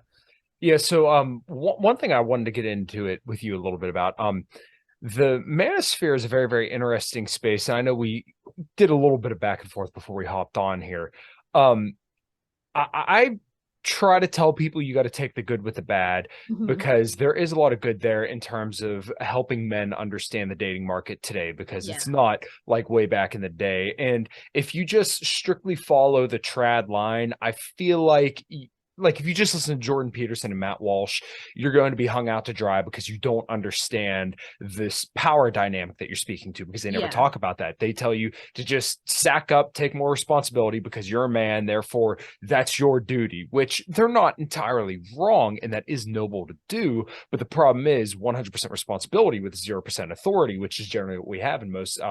Yeah. So one thing I wanted to get into it with you a little bit about, the Manosphere is a very, very interesting space. And I know we did a little bit of back and forth before we hopped on here. I try to tell people you got to take the good with the bad because there is a lot of good there in terms of helping men understand the dating market today, because it's not like way back in the day. And if you just strictly follow the trad line, I feel like if you just listen to Jordan Peterson and Matt Walsh, you're going to be hung out to dry because you don't understand this power dynamic that you're speaking to, because they never talk about that. They tell you to just sack up, take more responsibility because you're a man, therefore that's your duty, which they're not entirely wrong, and that is noble to do. But the problem is 100% responsibility with 0% authority, which is generally what we have in most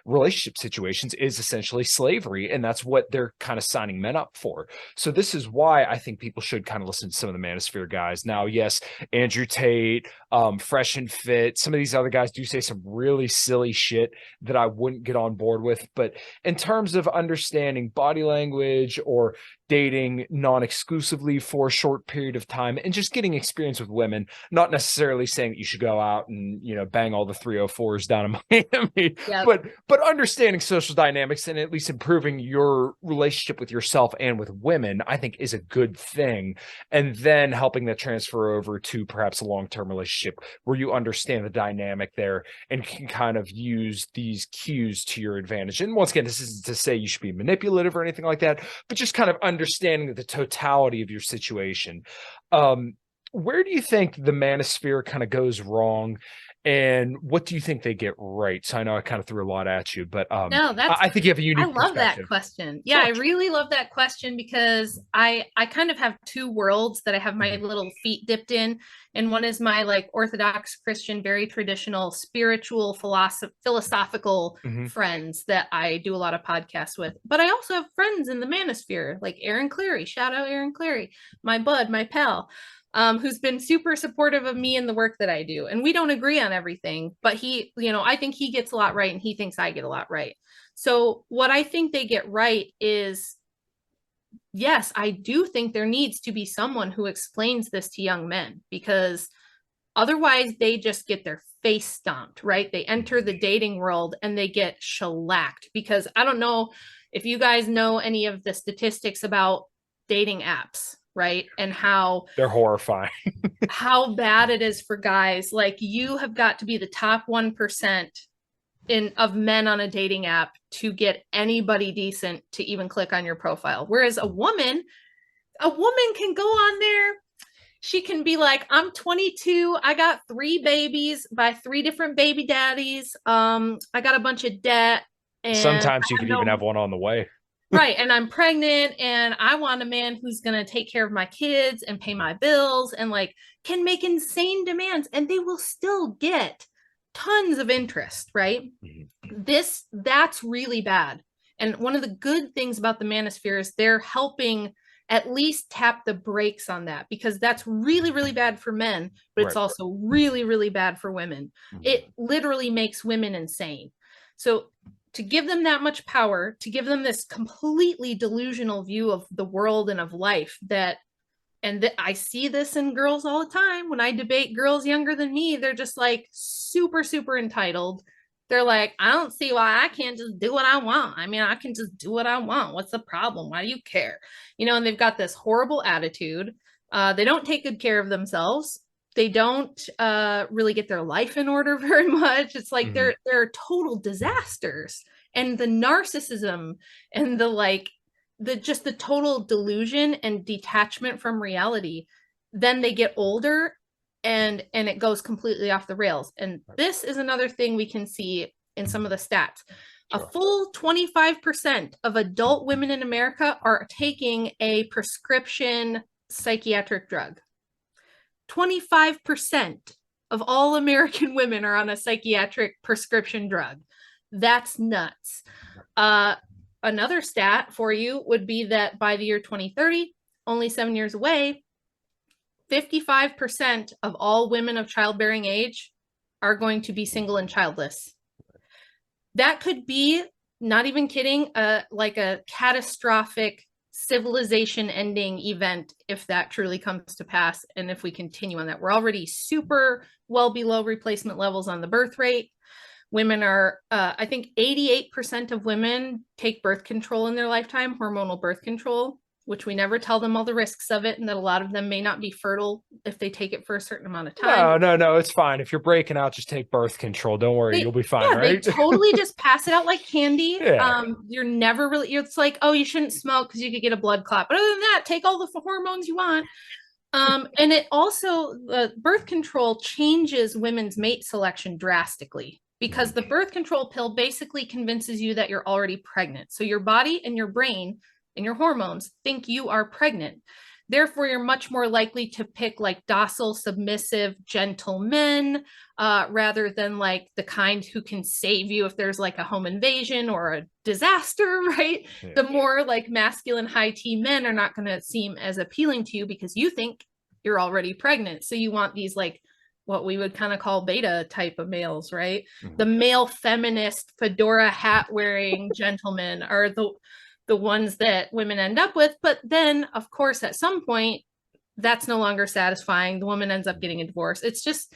relationship situations, is essentially slavery. And that's what they're kind of signing men up for. So this is why I think people should kind of listen to some of the Manosphere guys. Now, yes, Andrew Tate, Fresh and Fit, some of these other guys do say some really silly shit that I wouldn't get on board with. But in terms of understanding body language or dating non-exclusively for a short period of time and just getting experience with women, not necessarily saying that you should go out and, you know, bang all the 304s down in Miami, but understanding social dynamics and at least improving your relationship with yourself and with women, I think is a good thing. And then helping that transfer over to perhaps a long-term relationship where you understand the dynamic there and can kind of use these cues to your advantage. And once again, this isn't to say you should be manipulative or anything like that, but just kind of understanding the totality of your situation. Where do you think the Manosphere kind of goes wrong, and what do you think they get right? So I know I kind of threw a lot at you, but no, I think you have a unique perspective. I love that question. Yeah, I really love that question because I kind of have two worlds that I have my little feet dipped in. And one is my like Orthodox Christian, very traditional, spiritual, philosophical friends that I do a lot of podcasts with. But I also have friends in the Manosphere, like Aaron Cleary. Shout out Aaron Cleary, my bud, my pal. who's been super supportive of me and the work that I do. And we don't agree on everything, but he, I think he gets a lot right and he thinks I get a lot right. So what I think they get right is, yes, I do think there needs to be someone who explains this to young men, because otherwise they just get their face stomped, right? They enter the dating world and they get shellacked, because I don't know if you guys know any of the statistics about dating apps, right? And how they're horrifying. how bad it is for guys. Like, you have got to be the top 1% of men on a dating app to get anybody decent to even click on your profile. Whereas a woman can go on there. She can be like, I'm 22. I got 3 babies by 3 different baby daddies. I got a bunch of debt. And sometimes you could even have one on the way. Right. And I'm pregnant and I want a man who's going to take care of my kids and pay my bills and like can make insane demands, and they will still get tons of interest, right? That's really bad. And one of the good things about the Manosphere is they're helping at least tap the brakes on that, because that's really, really bad for men, but it's also really, really bad for women. It literally makes women insane. So to give them that much power, to give them this completely delusional view of the world and of life, I see this in girls all the time. When I debate girls younger than me, they're just like super, super entitled. They're like, I don't see why I can't just do what I want. I mean, I can just do what I want. What's the problem? Why do you care? And they've got this horrible attitude. They don't take good care of themselves. They don't really get their life in order very much. It's like they're total disasters. And the narcissism and the total delusion and detachment from reality, then they get older and it goes completely off the rails. And this is another thing we can see in some of the stats. A full 25% of adult women in America are taking a prescription psychiatric drug. 25% of all American women are on a psychiatric prescription drug. That's nuts. Another stat for you would be that by the year 2030, only 7 years away, 55% of all women of childbearing age are going to be single and childless. That could be, not even kidding, like a catastrophic civilization ending event if that truly comes to pass. And if we continue on that, we're already super well below replacement levels on the birth rate. Women are, I think 88% of women take birth control in their lifetime, hormonal birth control, which we never tell them all the risks of it, and that a lot of them may not be fertile if they take it for a certain amount of time. No, it's fine. If you're breaking out, just take birth control. Don't worry, you'll be fine, right? They totally just pass it out like candy. Yeah. You're never really, it's like, oh, you shouldn't smoke because you could get a blood clot. But other than that, take all the hormones you want. And it also, birth control changes women's mate selection drastically, because the birth control pill basically convinces you that you're already pregnant. So your body and your brain and your hormones think you are pregnant. Therefore, you're much more likely to pick like docile, submissive, gentle men, rather than like the kind who can save you if there's like a home invasion or a disaster, right? Yeah. The more like masculine high T men are not going to seem as appealing to you because you think you're already pregnant. So you want these like what we would kind of call beta type of males, right? The male feminist fedora hat wearing gentlemen are the ones that women end up with. But then, of course, at some point, that's no longer satisfying. The woman ends up getting a divorce. It's just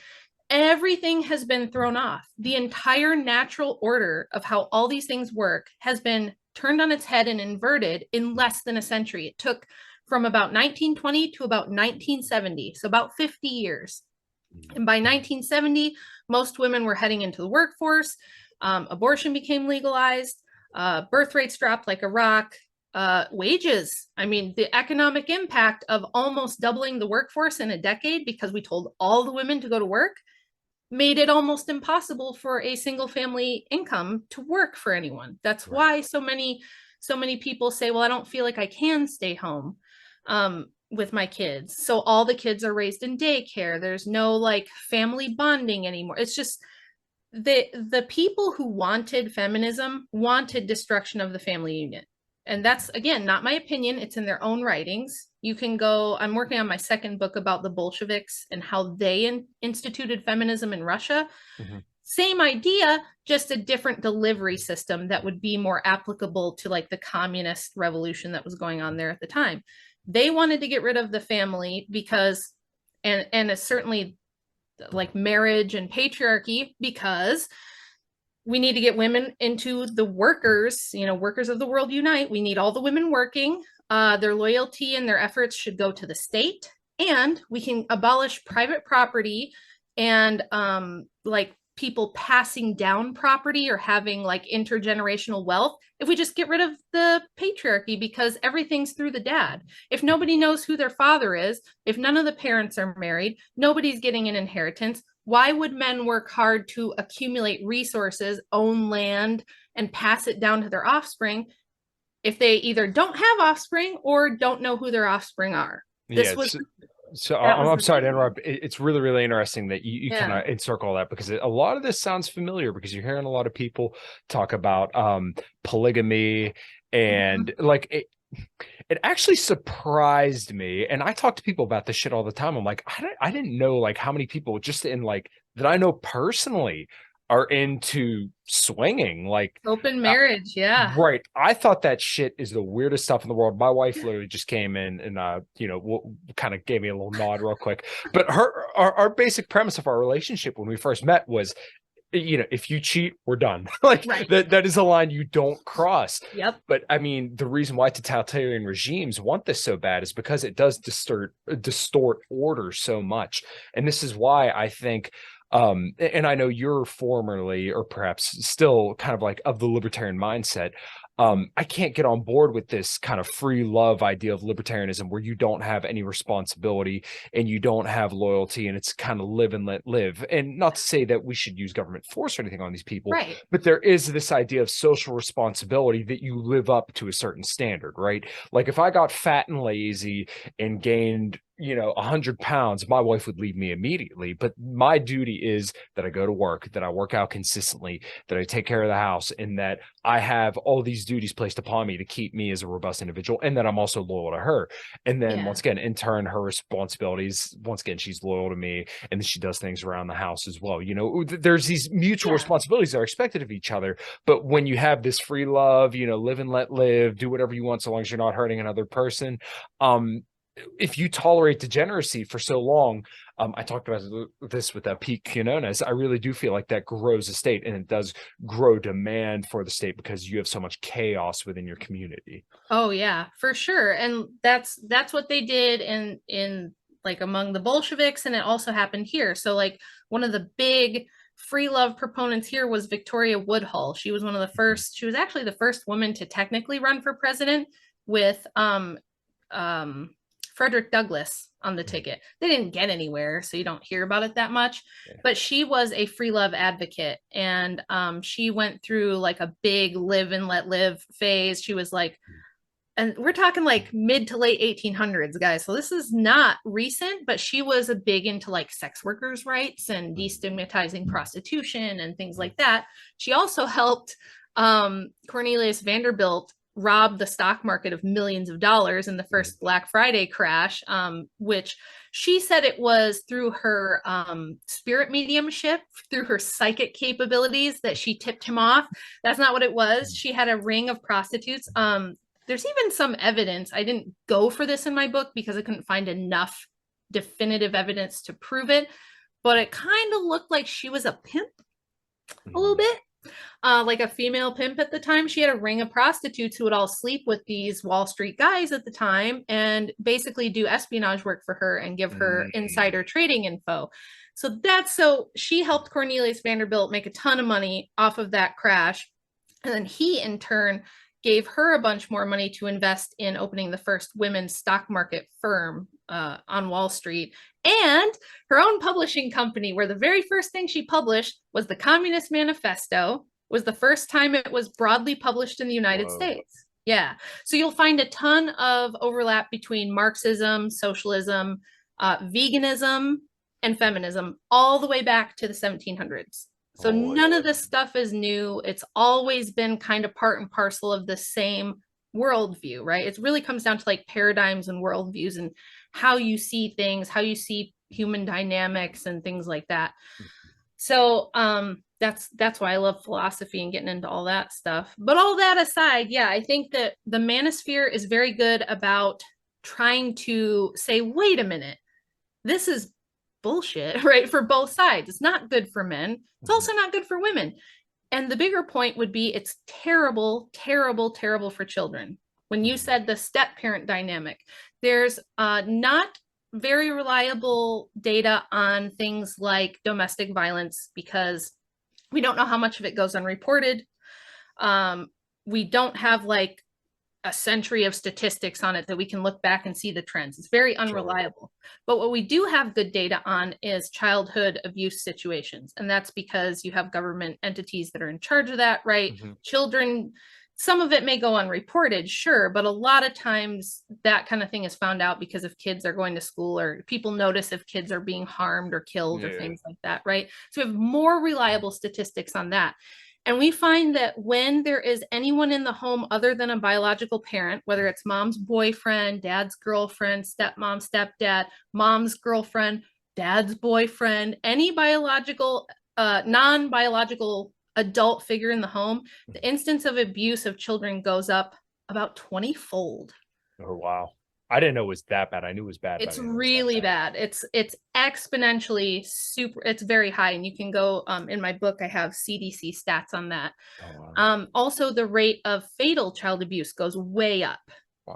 everything has been thrown off. The entire natural order of how all these things work has been turned on its head and inverted in less than a century. It took from about 1920 to about 1970, so about 50 years. And by 1970, most women were heading into the workforce. Abortion became legalized. Birth rates dropped like a rock. Wages, I mean, the economic impact of almost doubling the workforce in a decade because we told all the women to go to work made it almost impossible for a single family income to work for anyone. That's why so many people say, well, I don't feel like I can stay home with my kids. So all the kids are raised in daycare. There's no like family bonding anymore. It's just the people who wanted feminism wanted destruction of the family unit. and that's, again, not my opinion. It's in their own writings. You can go, I'm working on my second book about the Bolsheviks and how they instituted feminism in Russia. Mm-hmm. Same idea, just a different delivery system that would be more applicable to like the communist revolution that was going on there at the time. They wanted to get rid of the family because, and it's certainly like marriage and patriarchy, because we need to get women into the workers, workers of the world unite. We need all the women working. Their loyalty and their efforts should go to the state, and we can abolish private property and like people passing down property or having like intergenerational wealth if we just get rid of the patriarchy, because everything's through the dad. If nobody knows who their father is, if none of the parents are married, nobody's getting an inheritance. Why would men work hard to accumulate resources, own land, and pass it down to their offspring if they either don't have offspring or don't know who their offspring are? I'm sorry to interrupt. It's really, really interesting that you kind of encircle that, because a lot of this sounds familiar, because you're hearing a lot of people talk about polygamy and like it actually surprised me. And I talk to people about this shit all the time. I'm like, I didn't know like how many people just in like that I know personally are into swinging, like open marriage. Right. I thought that shit is the weirdest stuff in the world. My wife literally just came in and kind of gave me a little nod real quick. But our basic premise of our relationship when we first met was, if you cheat, we're done. Like that is a line you don't cross. Yep. But I mean, the reason why totalitarian regimes want this so bad is because it does distort order so much. And this is why I think and I know you're formerly, or perhaps still, kind of like of the libertarian mindset. I can't get on board with this kind of free love idea of libertarianism where you don't have any responsibility and you don't have loyalty, and it's kind of live and let live. And not to say that we should use government force or anything on these people, but there is this idea of social responsibility that you live up to a certain standard, right? Like if I got fat and lazy and gained 100 pounds, my wife would leave me immediately. But my duty is that I go to work, that I work out consistently, that I take care of the house, and that I have all these duties placed upon me to keep me as a robust individual, and that I'm also loyal to her. And then once again, in turn, her responsibilities, once again, she's loyal to me, and then she does things around the house as well. There's these mutual responsibilities that are expected of each other. But when you have this free love, live and let live, do whatever you want so long as you're not hurting another person, if you tolerate degeneracy for so long, I talked about this with Pete Quinones, I really do feel like that grows a state, and it does grow demand for the state because you have so much chaos within your community. Oh yeah, for sure. And that's what they did in like among the Bolsheviks, and it also happened here. So like one of the big free love proponents here was Victoria Woodhull. She was one of the first, she was actually the first woman to technically run for president with Frederick Douglass on the ticket. They didn't get anywhere, so you don't hear about it that much. But she was a free love advocate, and she went through like a big live and let live phase. She was like, and we're talking like mid to late 1800s, guys. So this is not recent, but she was a big into like sex workers' rights and destigmatizing prostitution and things like that. She also helped Cornelius Vanderbilt robbed the stock market of millions of dollars in the first Black Friday crash, which she said it was through her spirit mediumship, through her psychic capabilities that she tipped him off. That's not what it was. She had a ring of prostitutes. There's even some evidence. I didn't go for this in my book because I couldn't find enough definitive evidence to prove it, but it kind of looked like she was a pimp a little bit. Like a female pimp at the time. She had a ring of prostitutes who would all sleep with these Wall Street guys at the time and basically do espionage work for her and give her insider trading info. So she helped Cornelius Vanderbilt make a ton of money off of that crash. And then he in turn gave her a bunch more money to invest in opening the first women's stock market firm on Wall Street, and her own publishing company, where the very first thing she published was the Communist Manifesto, was the first time it was broadly published in the United States. Yeah. So you'll find a ton of overlap between Marxism, socialism, veganism, and feminism all the way back to the 1700s. So none of this stuff is new. It's always been kind of part and parcel of the same worldview, right? It really comes down to like paradigms and worldviews and how you see things, how you see human dynamics and things like that. So that's why I love philosophy and getting into all that stuff. But all that aside, yeah, I think that the Manosphere is very good about trying to say, wait a minute, this is bullshit, right? For both sides. It's not good for men. It's also not good for women. And the bigger point would be it's terrible, terrible, terrible for children. When you said the step parent dynamic, there's not very reliable data on things like domestic violence because we don't know how much of it goes unreported. We don't have like a century of statistics on it that we can look back and see the trends. It's very unreliable. But what we do have good data on is childhood abuse situations. And that's because you have government entities that are in charge of that, right? Children, some of it may go unreported, sure, but a lot of times that kind of thing is found out because if kids are going to school or people notice if kids are being harmed or killed or things like that, right? So we have more reliable statistics on that. And we find that when there is anyone in the home other than a biological parent, whether it's mom's boyfriend, dad's girlfriend, stepmom, stepdad, mom's girlfriend, dad's boyfriend, any biological, non-biological adult figure in the home, the instance of abuse of children goes up about 20-fold. Oh, wow. I didn't know it was that bad. I knew it was bad. It's really bad. It's exponentially super. It's very high, and you can go in my book. I have CDC stats on that. Oh, wow. Also, the rate of fatal child abuse goes way up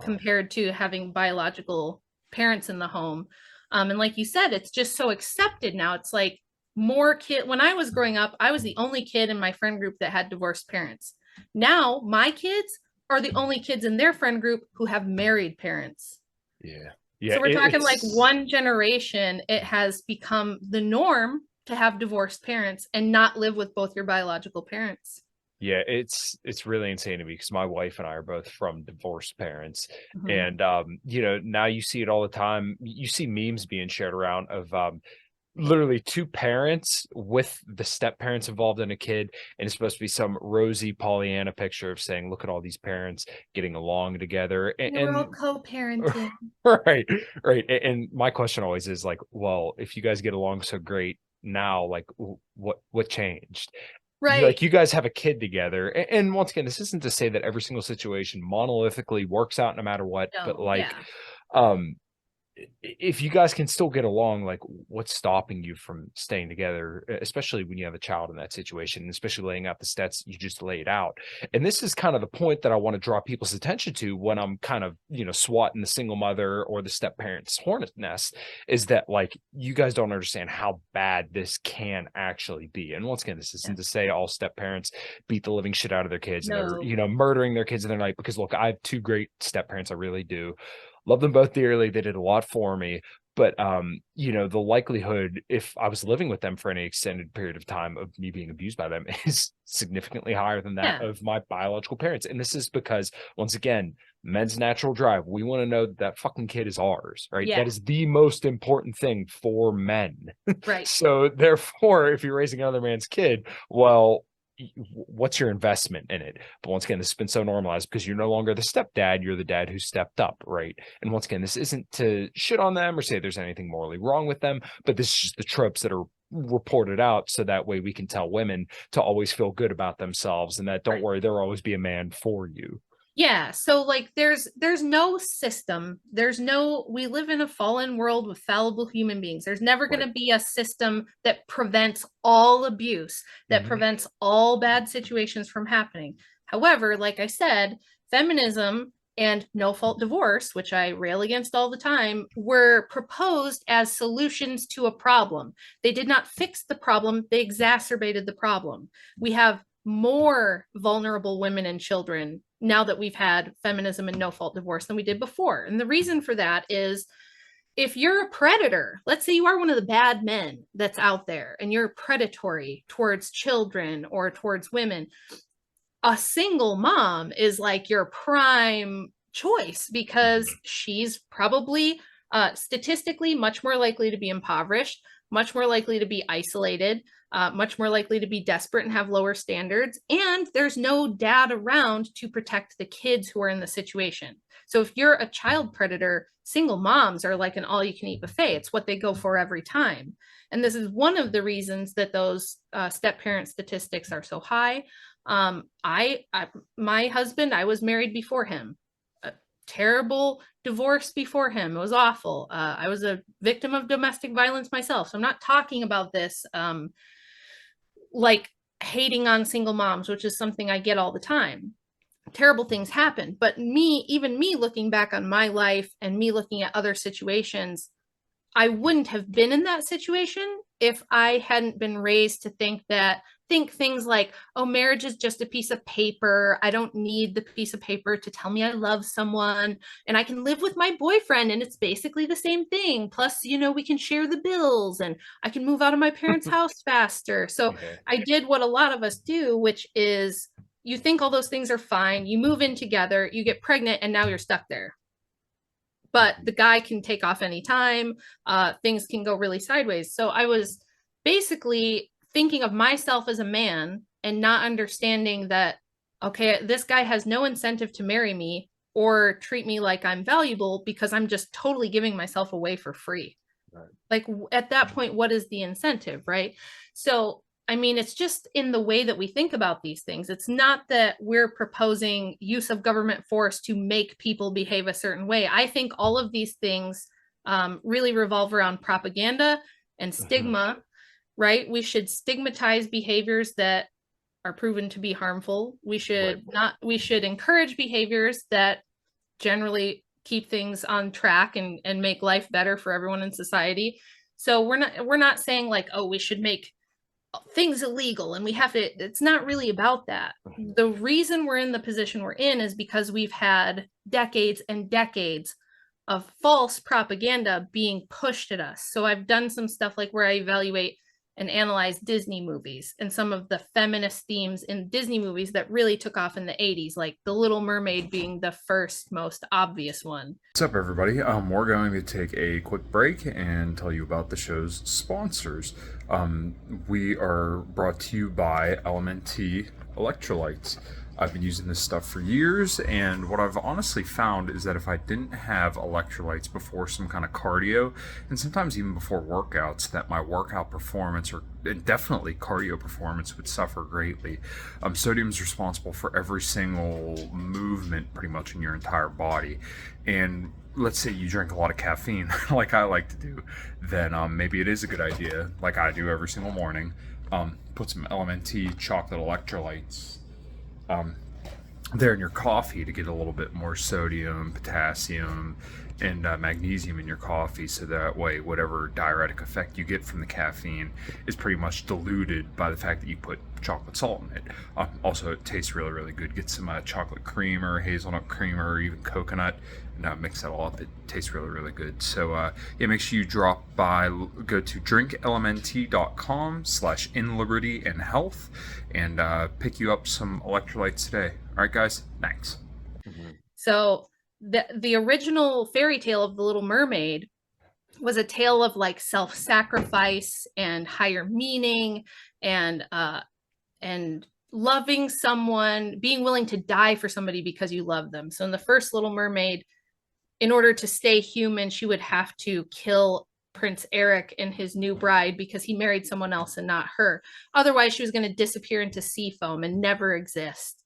compared to having biological parents in the home. And like you said, it's just so accepted now. It's like more kid. When I was growing up, I was the only kid in my friend group that had divorced parents. Now my kids are the only kids in their friend group who have married parents. Yeah. So we're talking like one generation, it has become the norm to have divorced parents and not live with both your biological parents. Yeah, it's really insane to me because my wife and I are both from divorced parents. And now you see it all the time. You see memes being shared around of literally two parents with the step parents involved in a kid, and it's supposed to be some rosy Pollyanna picture of saying, look at all these parents getting along together and we're all co-parenting. right. And my question always is like, well, if you guys get along so great now, like what changed? Right. Like you guys have a kid together. And once again, this isn't to say that every single situation monolithically works out no matter what, but like if you guys can still get along, like what's stopping you from staying together, especially when you have a child in that situation, and especially laying out the stats you just laid out. And this is kind of the point that I want to draw people's attention to when I'm kind of, swatting the single mother or the step parent's hornet nest, is that like, you guys don't understand how bad this can actually be. And once again, this isn't to say all step parents beat the living shit out of their kids and they're, murdering their kids in the night, because look, I have two great step parents. I really do. Love them both dearly. They did a lot for me. But, the likelihood, if I was living with them for any extended period of time, of me being abused by them is significantly higher than that of my biological parents. And this is because, once again, men's natural drive. We want to know that fucking kid is ours, right? That is the most important thing for men. Right. So therefore, if you're raising another man's kid, well, what's your investment in it? But once again, this has been so normalized because you're no longer the stepdad, you're the dad who stepped up, right? And once again, this isn't to shit on them or say there's anything morally wrong with them, but this is just the tropes that are reported out, so that way we can tell women to always feel good about themselves and that don't worry, there'll always be a man for you. Yeah. So like there's no system. We live in a fallen world with fallible human beings. There's never going to be a system that prevents all abuse, that prevents all bad situations from happening. However, like I said, feminism and no fault divorce, which I rail against all the time, were proposed as solutions to a problem. They did not fix the problem. They exacerbated the problem. We have more vulnerable women and children now that we've had feminism and no fault divorce than we did before. And the reason for that is, if you're a predator, let's say you are one of the bad men that's out there and you're predatory towards children or towards women, a single mom is like your prime choice because she's probably statistically much more likely to be impoverished, much more likely to be isolated, much more likely to be desperate and have lower standards. And there's no dad around to protect the kids who are in the situation. So if you're a child predator, single moms are like an all-you-can-eat buffet. It's what they go for every time. And this is one of the reasons that those step-parent statistics are so high. My husband, I was married before him. A terrible divorce before him. It was awful. I was a victim of domestic violence myself. So I'm not talking about this like hating on single moms, which is something I get all the time. Terrible things happen. But even me looking back on my life and me looking at other situations, I wouldn't have been in that situation if I hadn't been raised to think things like, oh, marriage is just a piece of paper. I don't need the piece of paper to tell me I love someone, and I can live with my boyfriend and it's basically the same thing. Plus, we can share the bills and I can move out of my parents' house faster. So I did what a lot of us do, which is you think all those things are fine. You move in together, you get pregnant, and now you're stuck there. But the guy can take off anytime. Things can go really sideways. So I was basically thinking of myself as a man and not understanding that, okay, this guy has no incentive to marry me or treat me like I'm valuable because I'm just totally giving myself away for free. Right. Like at that point, what is the incentive, right? So I mean, it's just in the way that we think about these things. It's not that we're proposing use of government force to make people behave a certain way. I think all of these things really revolve around propaganda and stigma, right? We should stigmatize behaviors that are proven to be harmful. We should encourage behaviors that generally keep things on track and make life better for everyone in society. So we're not saying like, oh, we should make things illegal and we have to, it's not really about that. The reason we're in the position we're in is because we've had decades and decades of false propaganda being pushed at us. So I've done some stuff like where I evaluate and analyze Disney movies and some of the feminist themes in Disney movies that really took off in the 80s, like The Little Mermaid being the first most obvious one. What's up, everybody? We're going to take a quick break and tell you about the show's sponsors. We are brought to you by LMNT electrolytes. I've been using this stuff for years, and what I've honestly found is that if I didn't have electrolytes before some kind of cardio, and sometimes even before workouts, that my workout performance, or definitely cardio performance, would suffer greatly. Sodium is responsible for every single movement pretty much in your entire body, and let's say you drink a lot of caffeine like I like to do, then maybe it is a good idea, like I do every single morning, put some LMNT chocolate electrolytes there in your coffee to get a little bit more sodium, potassium, and magnesium in your coffee, so that way whatever diuretic effect you get from the caffeine is pretty much diluted by the fact that you put chocolate salt in it. Also, it tastes really, really good. Get some chocolate cream or hazelnut cream or even coconut, and mix that all up. It tastes really, really good. So yeah, make sure you go to drinklmnt.com/inlibertyandhealth and pick you up some electrolytes today. All right, guys, thanks. So the original fairy tale of The Little Mermaid was a tale of like self-sacrifice and higher meaning and loving someone, being willing to die for somebody because you love them. So in the first Little Mermaid, in order to stay human, she would have to kill Prince Eric and his new bride because he married someone else and not her. Otherwise, she was going to disappear into sea foam and never exist.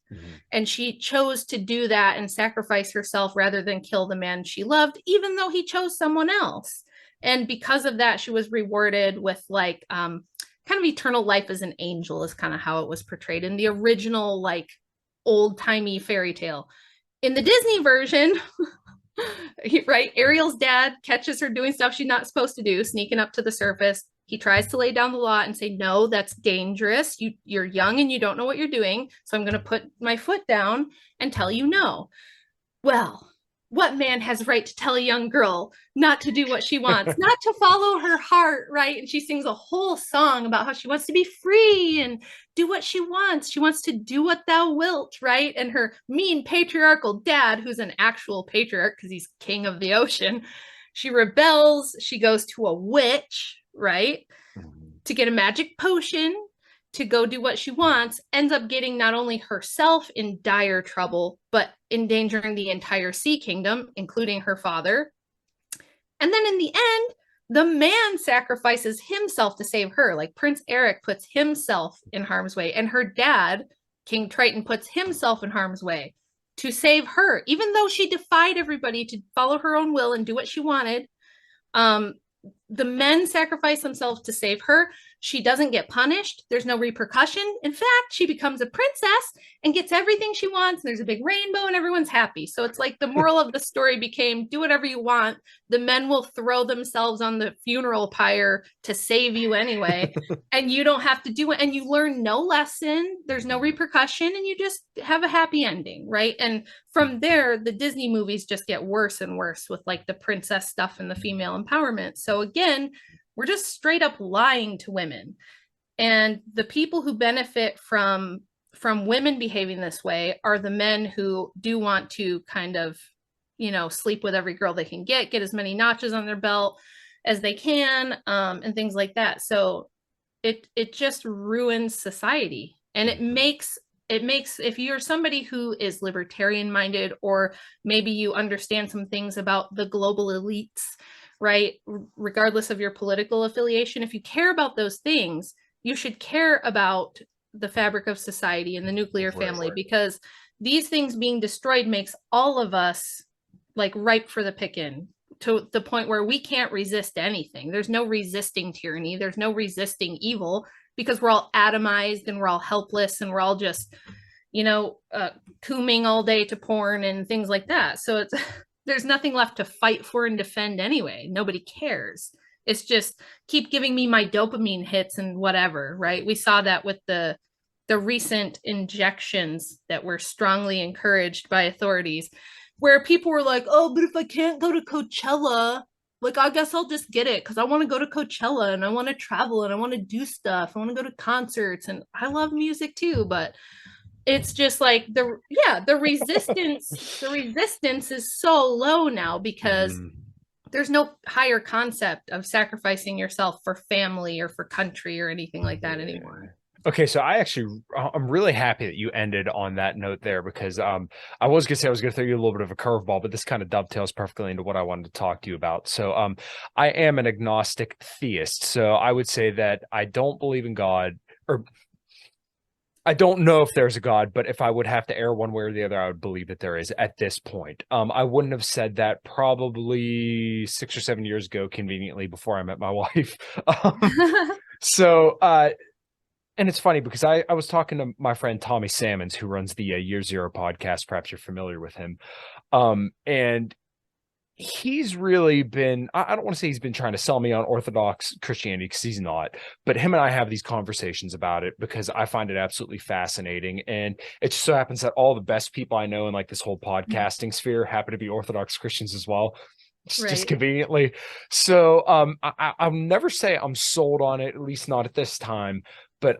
And she chose to do that and sacrifice herself rather than kill the man she loved, even though he chose someone else. And because of that, she was rewarded with like kind of eternal life as an angel is kind of how it was portrayed in the original like old-timey fairy tale. In the Disney version, right, Ariel's dad catches her doing stuff she's not supposed to do, sneaking up to the surface. He tries to lay down the law and say, no, that's dangerous. You're young and you don't know what you're doing. So I'm going to put my foot down and tell you no. Well, what man has right to tell a young girl not to do what she wants, not to follow her heart, right? And she sings a whole song about how she wants to be free and do what she wants. She wants to do what thou wilt, right? And her mean patriarchal dad, who's an actual patriarch because he's king of the ocean, She rebels. She goes to a witch, right? To get a magic potion, to go do what she wants, ends up getting not only herself in dire trouble, but endangering the entire Sea Kingdom, including her father. And then in the end, the man sacrifices himself to save her. Like Prince Eric puts himself in harm's way, and her dad, King Triton, puts himself in harm's way to save her, even though she defied everybody to follow her own will and do what she wanted. The men sacrifice themselves to save her. She doesn't get punished. There's no repercussion. In fact, she becomes a princess and gets everything she wants. And there's a big rainbow and everyone's happy. So it's like the moral of the story became, do whatever you want. The men will throw themselves on the funeral pyre to save you anyway. And you don't have to do it. And you learn no lesson. There's no repercussion. And you just have a happy ending, right? And from there, the Disney movies just get worse and worse with like the princess stuff and the female empowerment. So again, we're just straight up lying to women. And the people who benefit from women behaving this way are the men who do want to kind of, you know, sleep with every girl they can get as many notches on their belt as they can, and things like that. So it just ruins society. And it makes, if you're somebody who is libertarian minded, or maybe you understand some things about the global elites, right? Regardless of your political affiliation, if you care about those things, you should care about the fabric of society and the nuclear family, because these things being destroyed makes all of us like ripe for the picking, to the point where we can't resist anything. There's no resisting tyranny. There's no resisting evil, because we're all atomized and we're all helpless and we're all just, you know, cooming all day to porn and things like that. So it's there's nothing left to fight for and defend anyway. Nobody cares. It's just keep giving me my dopamine hits and whatever, right? We saw that with the recent injections that were strongly encouraged by authorities, where people were like, oh, but if I can't go to Coachella, like, I guess I'll just get it because I want to go to Coachella and I want to travel and I want to do stuff. I want to go to concerts, and I love music too, but it's just like the resistance is so low now, because there's no higher concept of sacrificing yourself for family or for country or anything like that anymore. Okay, so I'm really happy that you ended on that note there, because I was gonna say I was gonna throw you a little bit of a curveball, but this kind of dovetails perfectly into what I wanted to talk to you about. So I am an agnostic theist, so I would say that I don't believe in God, or I don't know if there's a God, but if I would have to err one way or the other, I would believe that there is at this point. I wouldn't have said that probably 6 or 7 years ago, conveniently before I met my wife. And it's funny because I was talking to my friend Tommy Salmons, who runs the Year Zero podcast. Perhaps you're familiar with him. And he's really been, I don't want to say he's been trying to sell me on Orthodox Christianity, because he's not, but him and I have these conversations about it because I find it absolutely fascinating. And it just so happens that all the best people I know in like this whole podcasting sphere happen to be Orthodox Christians as well. Just conveniently. So I'll never say I'm sold on it, at least not at this time. But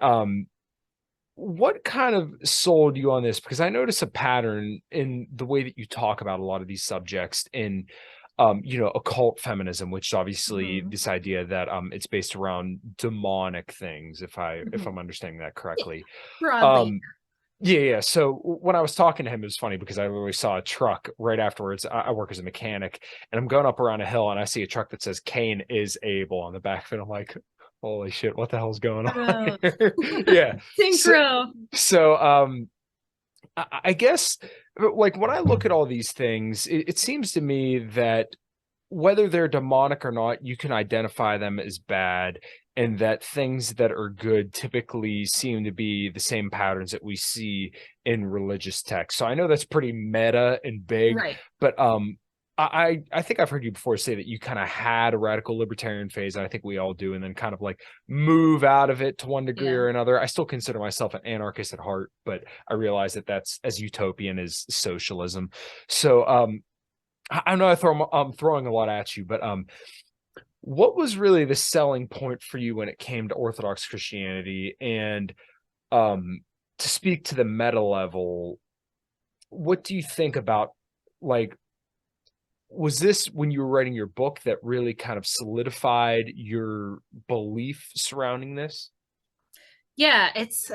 what kind of sold you on this? Because I notice a pattern in the way that you talk about a lot of these subjects in, occult feminism, which is obviously this idea that it's based around demonic things, if I'm understanding that correctly. Broadly. Yeah. So when I was talking to him, it was funny because I literally saw a truck right afterwards. I work as a mechanic, and I'm going up around a hill, and I see a truck that says Cain is Abel on the back of it. I'm like, holy shit, what the hell's going on here? Yeah. Synchro. So I guess, like, when I look at all these things, it seems to me that whether they're demonic or not, you can identify them as bad, and that things that are good typically seem to be the same patterns that we see in religious texts. So I know that's pretty meta and big, right. But I think I've heard you before say that you kind of had a radical libertarian phase, and I think we all do, and then kind of like move out of it to one degree or another. I still consider myself an anarchist at heart, but I realize that that's as utopian as socialism. So I know I'm throwing a lot at you, but what was really the selling point for you when it came to Orthodox Christianity? And to speak to the meta level, what do you think about, like, was this when you were writing your book that really kind of solidified your belief surrounding this? Yeah, it's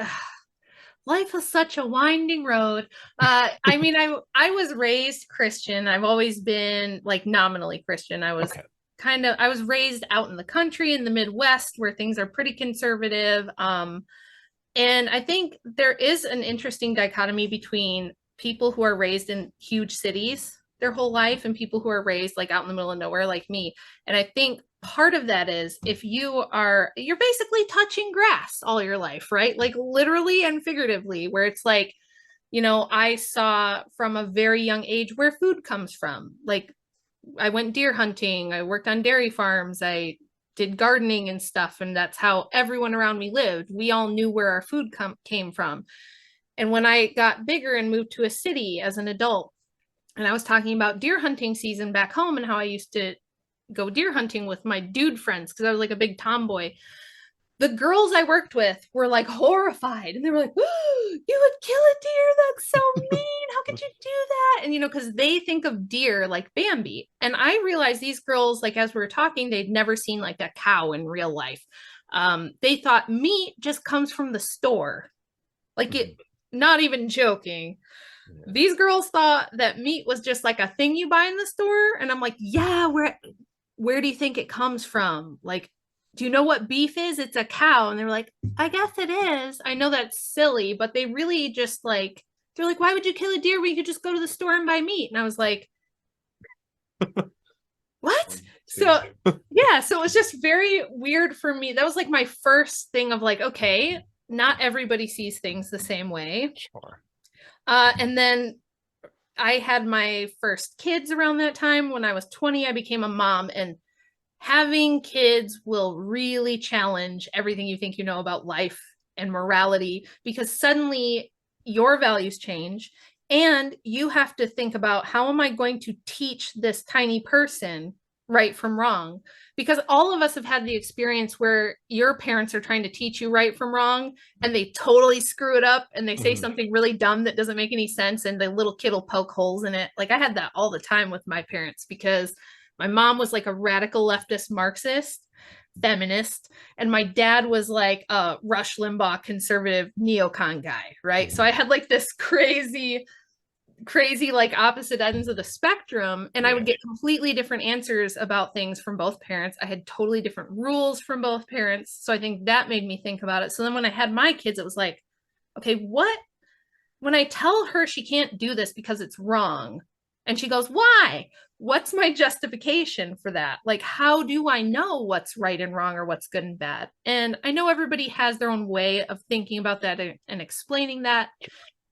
life is such a winding road. I mean, I was raised Christian. I've always been like nominally Christian. I was Okay. I was raised out in the country in the Midwest where things are pretty conservative. And I think there is an interesting dichotomy between people who are raised in huge cities their whole life and people who are raised like out in the middle of nowhere like me. And I think part of that is if you're basically touching grass all your life, right? Like literally and figuratively, where it's like, I saw from a very young age where food comes from. Like I went deer hunting, I worked on dairy farms, I did gardening and stuff, and that's how everyone around me lived. We all knew where our food came from. And when I got bigger and moved to a city as an adult, and I was talking about deer hunting season back home and how I used to go deer hunting with my dude friends because I was like a big tomboy. The girls I worked with were like horrified and they were like, oh, you would kill a deer. That's so mean. How could you do that? And, because they think of deer like Bambi. And I realized these girls, like, as we were talking, they'd never seen like a cow in real life. They thought meat just comes from the store. Like it, not even joking. Yeah. These girls thought that meat was just like a thing you buy in the store. And I'm like, yeah, where do you think it comes from? Like, do you know what beef is? It's a cow. And they were like, I guess it is. I know that's silly, but they really just like, they're like, why would you kill a deer when you could just go to the store and buy meat? And I was like, what? So yeah, so it was just very weird for me. That was like my first thing of like, okay, not everybody sees things the same way. Sure. And then I had my first kids around that time. When I was 20, I became a mom, and having kids will really challenge everything you think you know about life and morality, because suddenly your values change and you have to think about, how am I going to teach this tiny person right from wrong? Because all of us have had the experience where your parents are trying to teach you right from wrong and they totally screw it up and they say something really dumb that doesn't make any sense and the little kid will poke holes in it. Like I had that all the time with my parents, because my mom was like a radical leftist Marxist feminist, and my dad was like a Rush Limbaugh conservative neocon guy, right? So I had like this crazy like opposite ends of the spectrum, and I would get completely different answers about things from both parents. I had totally different rules from both parents, so I think that made me think about it. So then when I had my kids, it was like, okay, what, when I tell her she can't do this because it's wrong and she goes, why? What's my justification for that? Like, how do I know what's right and wrong or what's good and bad? And I know everybody has their own way of thinking about that and explaining that.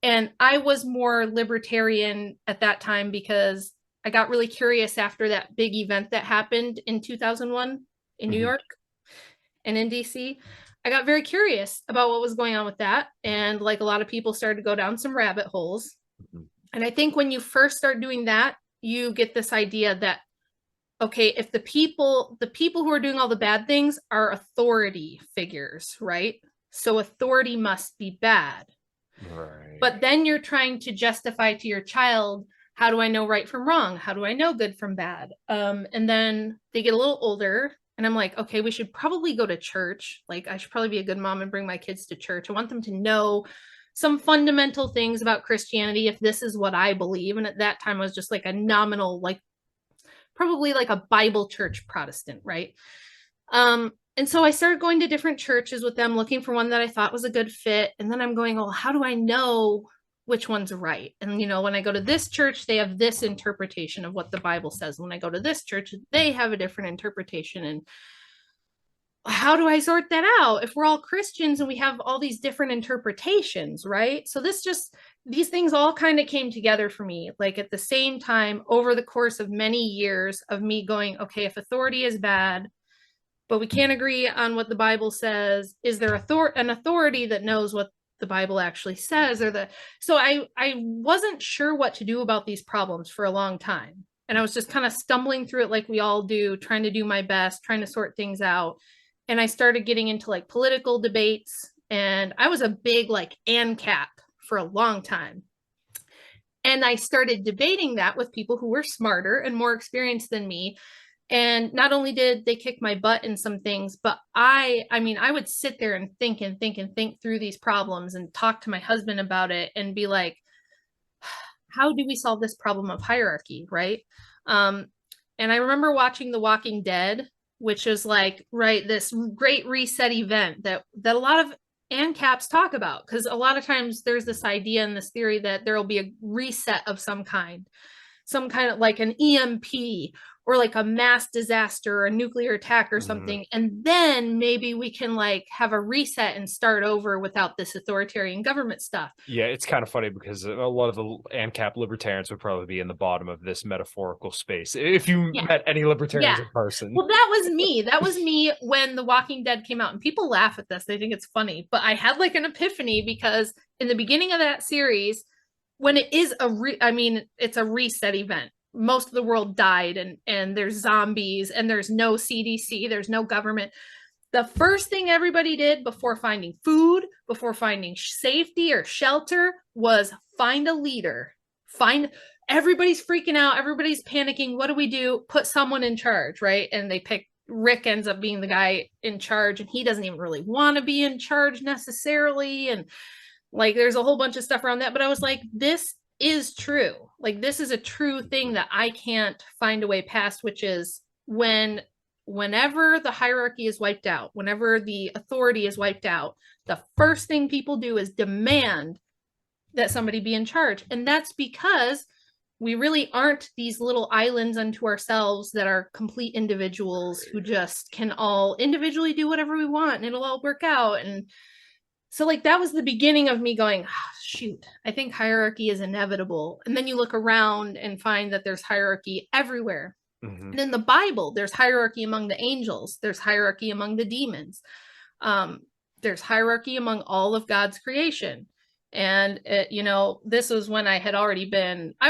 And I was more libertarian at that time because I got really curious after that big event that happened in 2001 in New York and in DC. I got very curious about what was going on with that. And like a lot of people started to go down some rabbit holes. And I think when you first start doing that, you get this idea that, okay, if the people who are doing all the bad things are authority figures, right? So authority must be bad. Right. But then you're trying to justify to your child, how do I know right from wrong? How do I know good from bad? And then they get a little older and I'm like, okay, we should probably go to church. Like I should probably be a good mom and bring my kids to church. I want them to know some fundamental things about Christianity if this is what I believe. And at that time I was just like a nominal, like probably like a Bible church Protestant, right? And so I started going to different churches with them, looking for one that I thought was a good fit. And then I'm going, oh, how do I know which one's right? And, when I go to this church, they have this interpretation of what the Bible says. When I go to this church, they have a different interpretation. And how do I sort that out if we're all Christians and we have all these different interpretations, right? So these things all kind of came together for me, like at the same time over the course of many years of me going, okay, if authority is bad, but we can't agree on what the Bible says, is there an authority that knows what the Bible actually says? So I wasn't sure what to do about these problems for a long time. And I was just kind of stumbling through it like we all do, trying to do my best, trying to sort things out. And I started getting into like political debates, and I was a big like ANCAP for a long time. And I started debating that with people who were smarter and more experienced than me. And not only did they kick my butt in some things, but I mean, I would sit there and think and think and think through these problems and talk to my husband about it and be like, how do we solve this problem of hierarchy, right? And I remember watching The Walking Dead, which is like, right, this great reset event that a lot of ANCAPs talk about, because a lot of times there's this idea and this theory that there will be a reset of some kind of like an EMP or like a mass disaster or a nuclear attack or something. And then maybe we can like have a reset and start over without this authoritarian government stuff. Yeah, it's kind of funny because a lot of the ANCAP libertarians would probably be in the bottom of this metaphorical space if you met any libertarians in person. Well, that was me. That was me when The Walking Dead came out, and people laugh at this. They think it's funny, but I had like an epiphany because in the beginning of that series, when it is it's a reset event. Most of the world died and there's zombies and there's no CDC, there's no government. The first thing everybody did before finding food, before finding safety or shelter, was find a leader. Everybody's freaking out, everybody's panicking. What do we do? Put someone in charge, right? And they pick Rick, ends up being the guy in charge, and he doesn't even really want to be in charge necessarily. And like, there's a whole bunch of stuff around that. But I was like, this is true. Like, this is a true thing that I can't find a way past, which is whenever the hierarchy is wiped out, whenever the authority is wiped out, the first thing people do is demand that somebody be in charge. And that's because we really aren't these little islands unto ourselves that are complete individuals who just can all individually do whatever we want and it'll all work out. And so like that was the beginning of me going, oh, shoot, I think hierarchy is inevitable. And then you look around and find that there's hierarchy everywhere. And in the Bible, there's hierarchy among the angels. There's hierarchy among the demons. There's hierarchy among all of God's creation. And, this was when I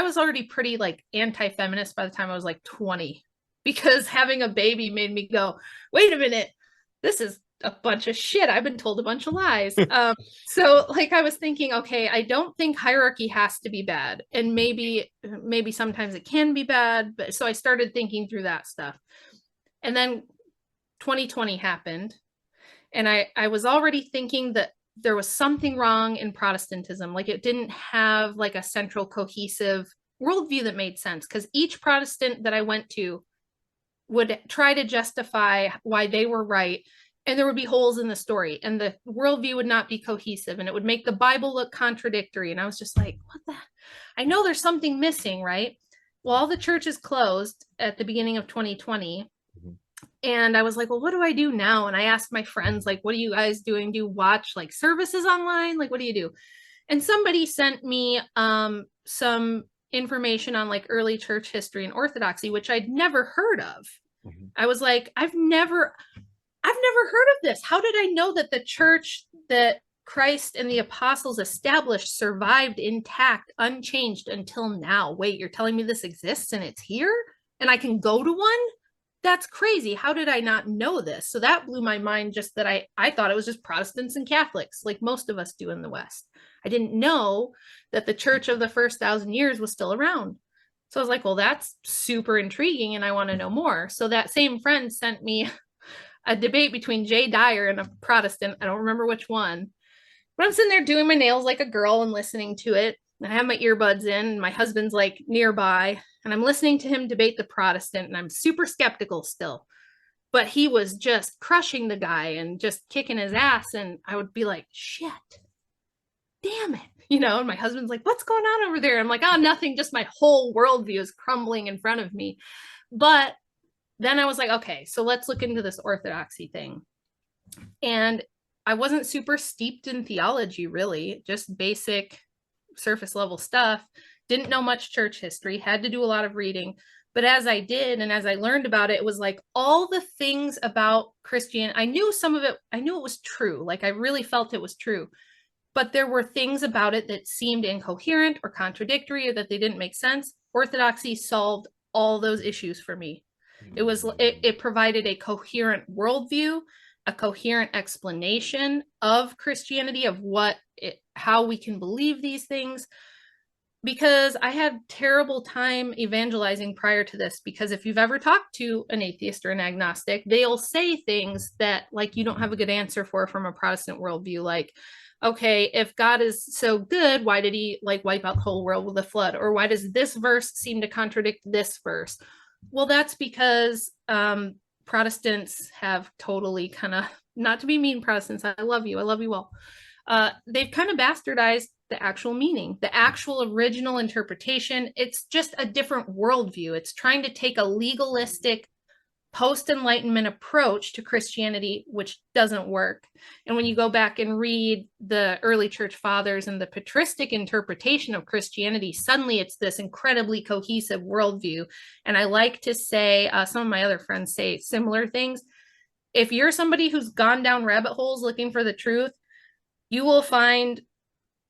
was already pretty like anti-feminist by the time I was like 20, because having a baby made me go, wait a minute, this is a bunch of shit. I've been told a bunch of lies. So like I was thinking, okay, I don't think hierarchy has to be bad. And maybe sometimes it can be bad. But so I started thinking through that stuff. And then 2020 happened. And I was already thinking that there was something wrong in Protestantism. Like it didn't have like a central cohesive worldview that made sense, because each Protestant that I went to would try to justify why they were right. And there would be holes in the story and the worldview would not be cohesive and it would make the Bible look contradictory. And I was just like, I know there's something missing, right? Well, all the churches closed at the beginning of 2020. And I was like, well, what do I do now? And I asked my friends, like, what are you guys doing? Do you watch like services online? Like, what do you do? And somebody sent me some information on like early church history and Orthodoxy, which I'd never heard of. I was like, I've never heard of this. How did I know that the church that Christ and the apostles established survived intact, unchanged until now? Wait, you're telling me this exists and it's here and I can go to one? That's crazy. How did I not know this? So that blew my mind, just that I thought it was just Protestants and Catholics, like most of us do in the West. I didn't know that the church of the first 1,000 years was still around. So I was like, well, that's super intriguing and I want to know more. So that same friend sent me a debate between Jay Dyer and a Protestant. I don't remember which one, but I'm sitting there doing my nails like a girl and listening to it. And I have my earbuds in and my husband's like nearby and I'm listening to him debate the Protestant and I'm super skeptical still, but he was just crushing the guy and just kicking his ass. And I would be like, shit, damn it. And my husband's like, what's going on over there? I'm like, oh, nothing. Just my whole worldview is crumbling in front of me. But then I was like, okay, so let's look into this Orthodoxy thing. And I wasn't super steeped in theology, really, just basic surface level stuff. Didn't know much church history, had to do a lot of reading. But as I did, and as I learned about it, it was like all the things about Christianity, I knew some of it, I knew it was true. Like I really felt it was true. But there were things about it that seemed incoherent or contradictory or that they didn't make sense. Orthodoxy solved all those issues for me. It provided a coherent worldview, a coherent explanation of Christianity, of how we can believe these things. because I had terrible time evangelizing prior to this, because if you've ever talked to an atheist or an agnostic, they'll say things that like you don't have a good answer for from a Protestant worldview, like, okay, if God is so good, why did he like wipe out the whole world with a flood? Or why does this verse seem to contradict this verse? Well, that's because Protestants have totally kind of, not to be mean, Protestants, I love you all. They've kind of bastardized the actual meaning, the actual original interpretation. It's just a different worldview. It's trying to take a legalistic post-Enlightenment approach to Christianity, which doesn't work. And when you go back and read the early church fathers and the patristic interpretation of Christianity, suddenly it's this incredibly cohesive worldview. And I like to say, some of my other friends say similar things. If you're somebody who's gone down rabbit holes looking for the truth, you will find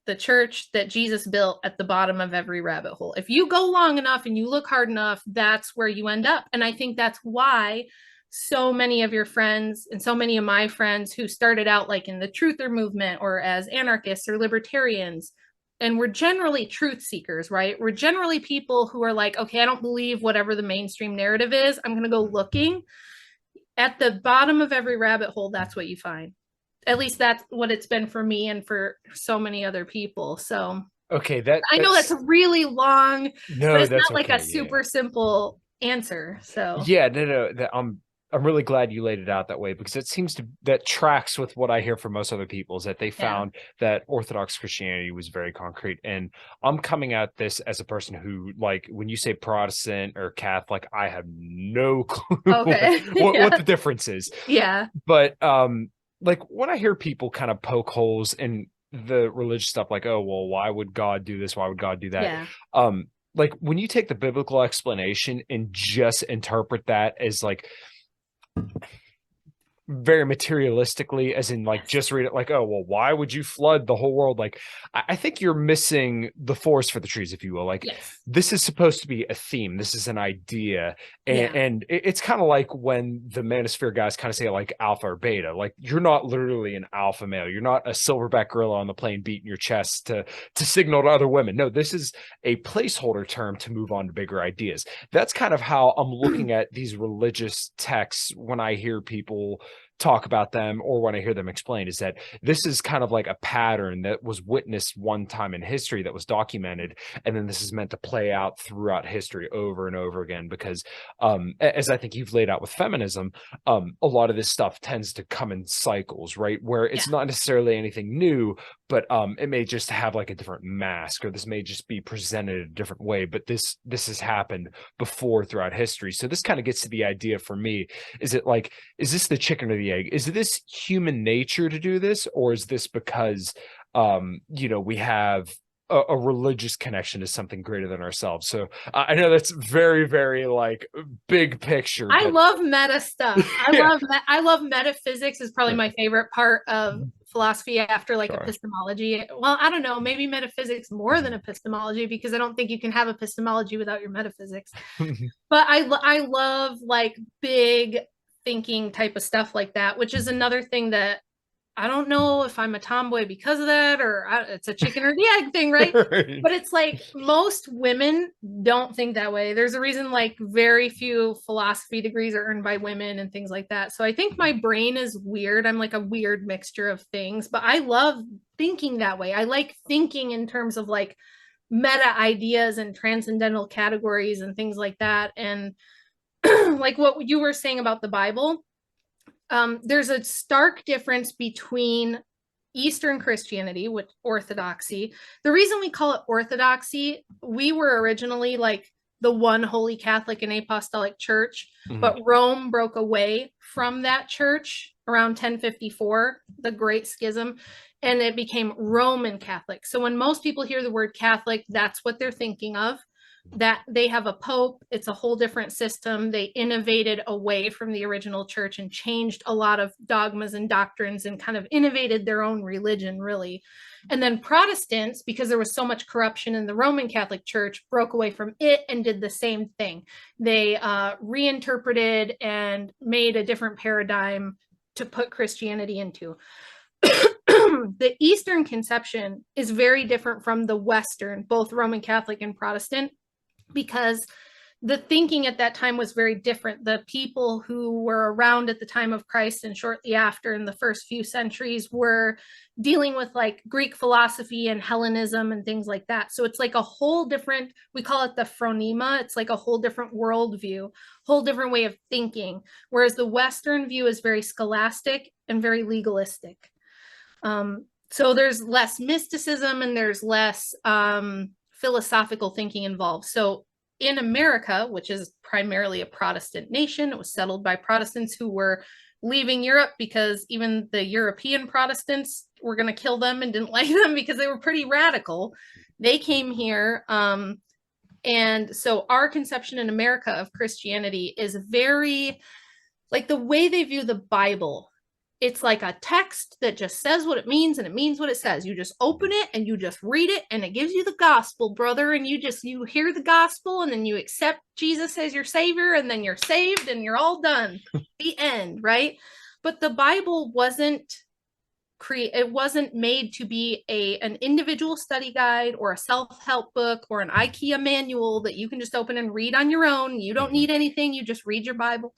the church that Jesus built at the bottom of every rabbit hole. If you go long enough and you look hard enough, that's where you end up. And I think that's why so many of your friends and so many of my friends who started out like in the truther movement or as anarchists or libertarians, and we're generally truth seekers, right? We're generally people who are like, okay, I don't believe whatever the mainstream narrative is. I'm going to go looking. At the bottom of every rabbit hole, that's what you find. At least that's what it's been for me and for so many other people. So Okay, I know that's really long, but it's that's not like okay, a super simple answer. So yeah, no, I'm really glad you laid it out that way, because it seems that tracks with what I hear from most other people, is that they found that Orthodox Christianity was very concrete. And I'm coming at this as a person who, like, when you say Protestant or Catholic, I have no clue what the difference is. Yeah. But like when I hear people kind of poke holes in the religious stuff, like, oh, well, why would God do this? Why would God do that? Yeah. Like when you take the biblical explanation and just interpret that as like very materialistically, as in like just read it like, oh, well, why would you flood the whole world? Like, I think you're missing the forest for the trees, if you will. Like, this is supposed to be a theme. This is an idea. And it's kind of like when the Manosphere guys kind of say like alpha or beta, like you're not literally an alpha male. You're not a silverback gorilla on the plane beating your chest to signal to other women. No, this is a placeholder term to move on to bigger ideas. That's kind of how I'm looking at these religious texts when I hear people talk about them or when I hear them explain, is that this is kind of like a pattern that was witnessed one time in history, that was documented, and then this is meant to play out throughout history over and over again. Because as I think you've laid out with feminism, a lot of this stuff tends to come in cycles, right, where it's not necessarily anything new, but it may just have like a different mask, or this may just be presented a different way, but this has happened before throughout history. So this kind of gets to the idea for me, is this the chicken or the egg? Is this human nature to do this, or is this because we have a religious connection to something greater than ourselves? So I know that's very, very like big picture. I love meta stuff. I love metaphysics is probably my favorite part of philosophy after like epistemology. Well, I don't know, maybe metaphysics more than epistemology, because I don't think you can have epistemology without your metaphysics. But I love like big thinking type of stuff like that, which is another thing that I don't know if I'm a tomboy because of that, or it's a chicken or the egg thing, right? But it's like most women don't think that way. There's a reason like very few philosophy degrees are earned by women and things like that. So I think my brain is weird. I'm like a weird mixture of things, but I love thinking that way. I like thinking in terms of like meta ideas and transcendental categories and things like that. And like what you were saying about the Bible, there's a stark difference between Eastern Christianity, with Orthodoxy. The reason we call it Orthodoxy, we were originally like the one holy Catholic and Apostolic Church, but Rome broke away from that church around 1054, the Great Schism, and it became Roman Catholic. So when most people hear the word Catholic, that's what they're thinking of. That they have a pope, it's a whole different system. They innovated away from the original church and changed a lot of dogmas and doctrines and kind of innovated their own religion, really. And then Protestants, because there was so much corruption in the Roman Catholic Church, broke away from it and did the same thing. They reinterpreted and made a different paradigm to put Christianity into. the Eastern conception is very different from the Western, both Roman Catholic and Protestant, because the thinking at that time was very different. The people who were around at the time of Christ and shortly after in the first few centuries were dealing with like Greek philosophy and Hellenism and things like that. So it's like a whole different, we call it the phronema. It's like a whole different worldview, whole different way of thinking. Whereas the Western view is very scholastic and very legalistic. So there's less mysticism and there's less philosophical thinking involved. So in America, which is primarily a Protestant nation, it was settled by Protestants who were leaving Europe because even the European Protestants were going to kill them and didn't like them because they were pretty radical. They came here. And so our conception in America of Christianity is very, like the way they view the Bible. It's like a text that just says what it means and it means what it says. You just open it and you just read it and it gives you the gospel, brother. And you hear the gospel and then you accept Jesus as your savior and then you're saved and you're all done. The end, right? But the Bible wasn't made to be an individual study guide or a self-help book or an IKEA manual that you can just open and read on your own. You don't need anything. You just read your Bible.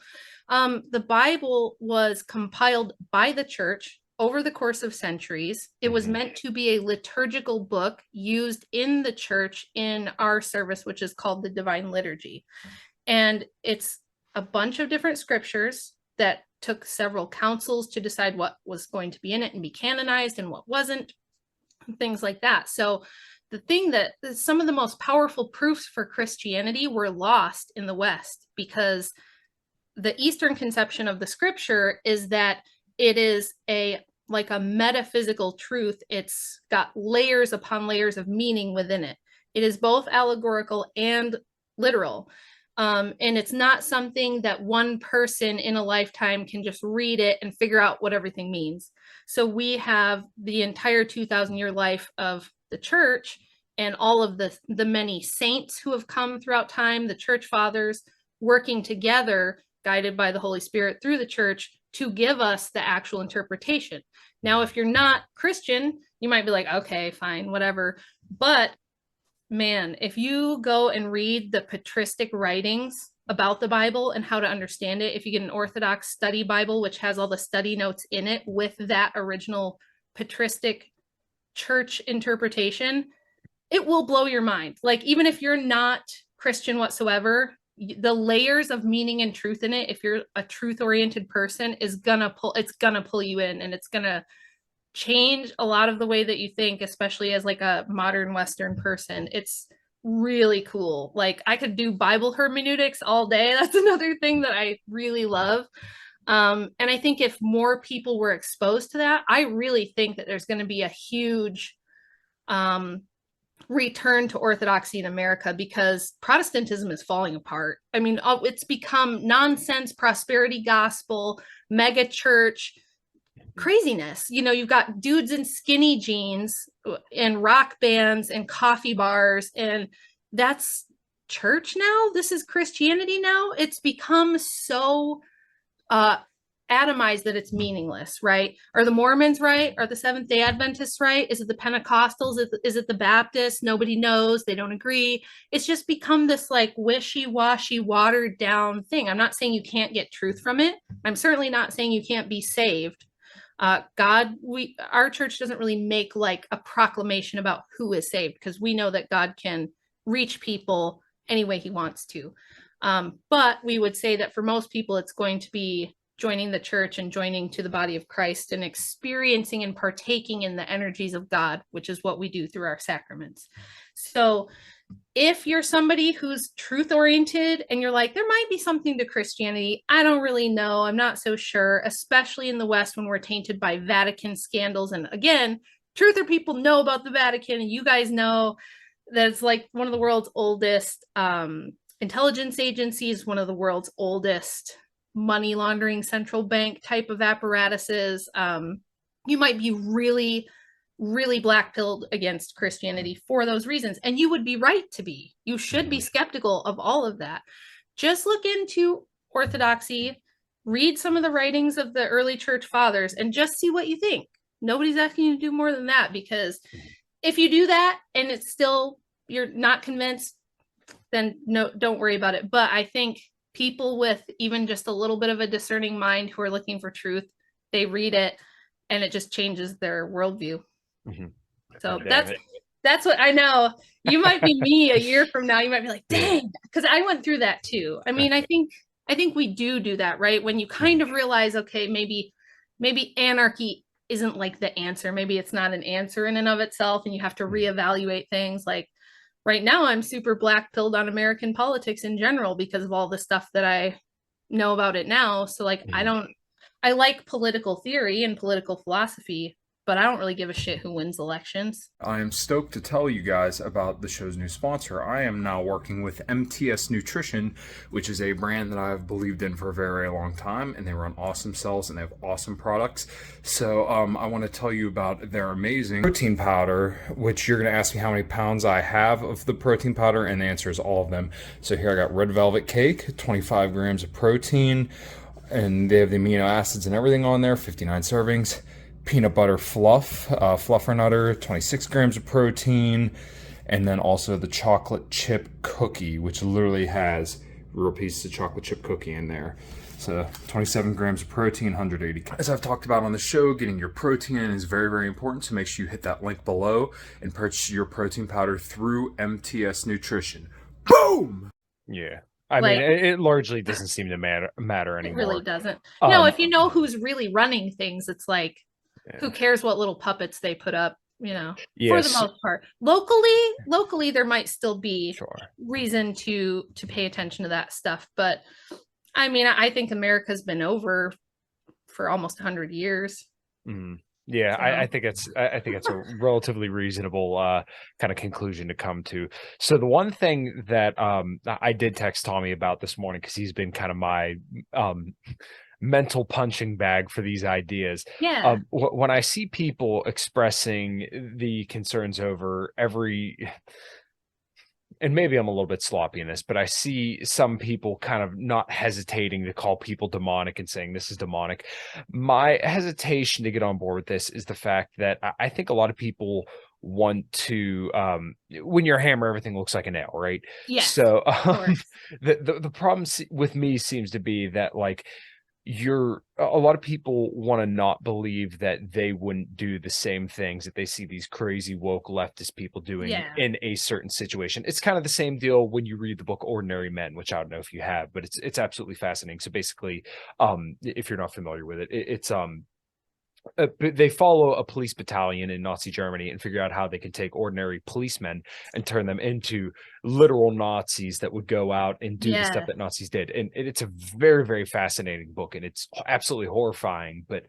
The Bible was compiled by the church over the course of centuries. It was meant to be a liturgical book used in the church in our service, which is called the Divine Liturgy. And it's a bunch of different scriptures that took several councils to decide what was going to be in it and be canonized and what wasn't, and things like that. So the thing that some of the most powerful proofs for Christianity were lost in the West, because the Eastern conception of the scripture is that it is like a metaphysical truth. It's got layers upon layers of meaning within it. It is both allegorical and literal. And it's not something that one person in a lifetime can just read it and figure out what everything means. So we have the entire 2,000-year life of the church and all of the many saints who have come throughout time, the church fathers working together, guided by the Holy Spirit through the church to give us the actual interpretation. Now, if you're not Christian, you might be like, okay, fine, whatever. But man, if you go and read the patristic writings about the Bible and how to understand it, if you get an Orthodox study Bible, which has all the study notes in it with that original patristic church interpretation, it will blow your mind. Like, even if you're not Christian whatsoever, the layers of meaning and truth in it, if you're a truth-oriented person, it's gonna pull you in, and it's gonna change a lot of the way that you think, especially as like a modern Western person. It's really cool. Like, I could do Bible hermeneutics all day. That's another thing that I really love. And I think if more people were exposed to that, I really think that there's going to be a huge return to Orthodoxy in America, because Protestantism is falling apart. I mean, it's become nonsense, prosperity gospel, mega church craziness. You know, you've got dudes in skinny jeans and rock bands and coffee bars, and that's church now. This is Christianity now. It's become so atomized that it's meaningless, right? Are the Mormons right? Are the Seventh-day Adventists right? Is it the Pentecostals? Is it the Baptists? Nobody knows. They don't agree. It's just become this like wishy-washy, watered down thing. I'm not saying you can't get truth from it. I'm certainly not saying you can't be saved. Our church doesn't really make like a proclamation about who is saved, because we know that God can reach people any way he wants to. But we would say that for most people, it's going to be joining the church and joining to the body of Christ and experiencing and partaking in the energies of God, which is what we do through our sacraments. So if you're somebody who's truth-oriented and you're like, there might be something to Christianity, I don't really know, I'm not so sure, especially in the West when we're tainted by Vatican scandals. And again, truther people know about the Vatican, and you guys know that it's like one of the world's oldest intelligence agencies, one of the world's oldest money laundering central bank type of apparatuses. You might be really black-pilled against Christianity for those reasons. And you would be right to be. You should be skeptical of all of that. Just look into Orthodoxy, read some of the writings of the early church fathers, and just see what you think. nobody's asking you to do more than that, because if you do that and it's still, you're not convinced, then no, don't worry about it. But I think people with even just a little bit of a discerning mind who are looking for truth, they read it and it just changes their worldview. So that's what I know. You might be me a year from now. You might be like, dang, because I went through that too. I mean, I think we do that, right? When you kind of realize, okay, maybe anarchy isn't like the answer. Maybe it's not an answer in and of itself, and you have to reevaluate things. Like right now, I'm super black-pilled on American politics in general because of all the stuff that I know about it now. So like, I like political theory and political philosophy, but I don't really give a shit who wins elections. I am stoked to tell you guys about the show's new sponsor. I am now working with MTS Nutrition, which is a brand that I've believed in for a very long time, and they run awesome cells and they have awesome products. So I want to tell you about their amazing protein powder, which you're going to ask me how many pounds I have of the protein powder, and the answer is all of them. So here I got red velvet cake, 25 grams of protein, and they have the amino acids and everything on there, 59 servings. Peanut butter fluff, fluffernutter, 26 grams of protein, and then also the chocolate chip cookie, which literally has real pieces of chocolate chip cookie in there. So 27 grams of protein, 180. As I've talked about on the show, getting your protein in is very, very important. So make sure you hit that link below and purchase your protein powder through MTS Nutrition. Boom! Yeah. I mean, it largely doesn't seem to matter anymore. It really doesn't. No, if you know who's really running things, it's like, who cares what little puppets they put up, you know, for the most part. Locally, there might still be reason to pay attention to that stuff. But I mean, I think America's been over for almost 100 years. Yeah, so. I think it's a relatively reasonable kind of conclusion to come to. So the one thing that I did text Tommy about this morning, because he's been kind of my mental punching bag for these ideas. Yeah. When I see people expressing the concerns over and maybe I'm a little bit sloppy in this, but I see some people kind of not hesitating to call people demonic and saying this is demonic. My hesitation to get on board with this is the fact that I think a lot of people want to when you're a hammer, everything looks like a nail, right? Yes. So the problem with me seems to be that like a lot of people want to not believe that they wouldn't do the same things that they see these crazy woke leftist people doing in a certain situation. It's kind of the same deal when you read the book Ordinary Men, which I don't know if you have, but it's absolutely fascinating. So basically, if you're not familiar with it, it's they follow a police battalion in Nazi Germany and figure out how they can take ordinary policemen and turn them into literal Nazis that would go out and do the stuff that Nazis did. And it's a very, very fascinating book, and it's absolutely horrifying. But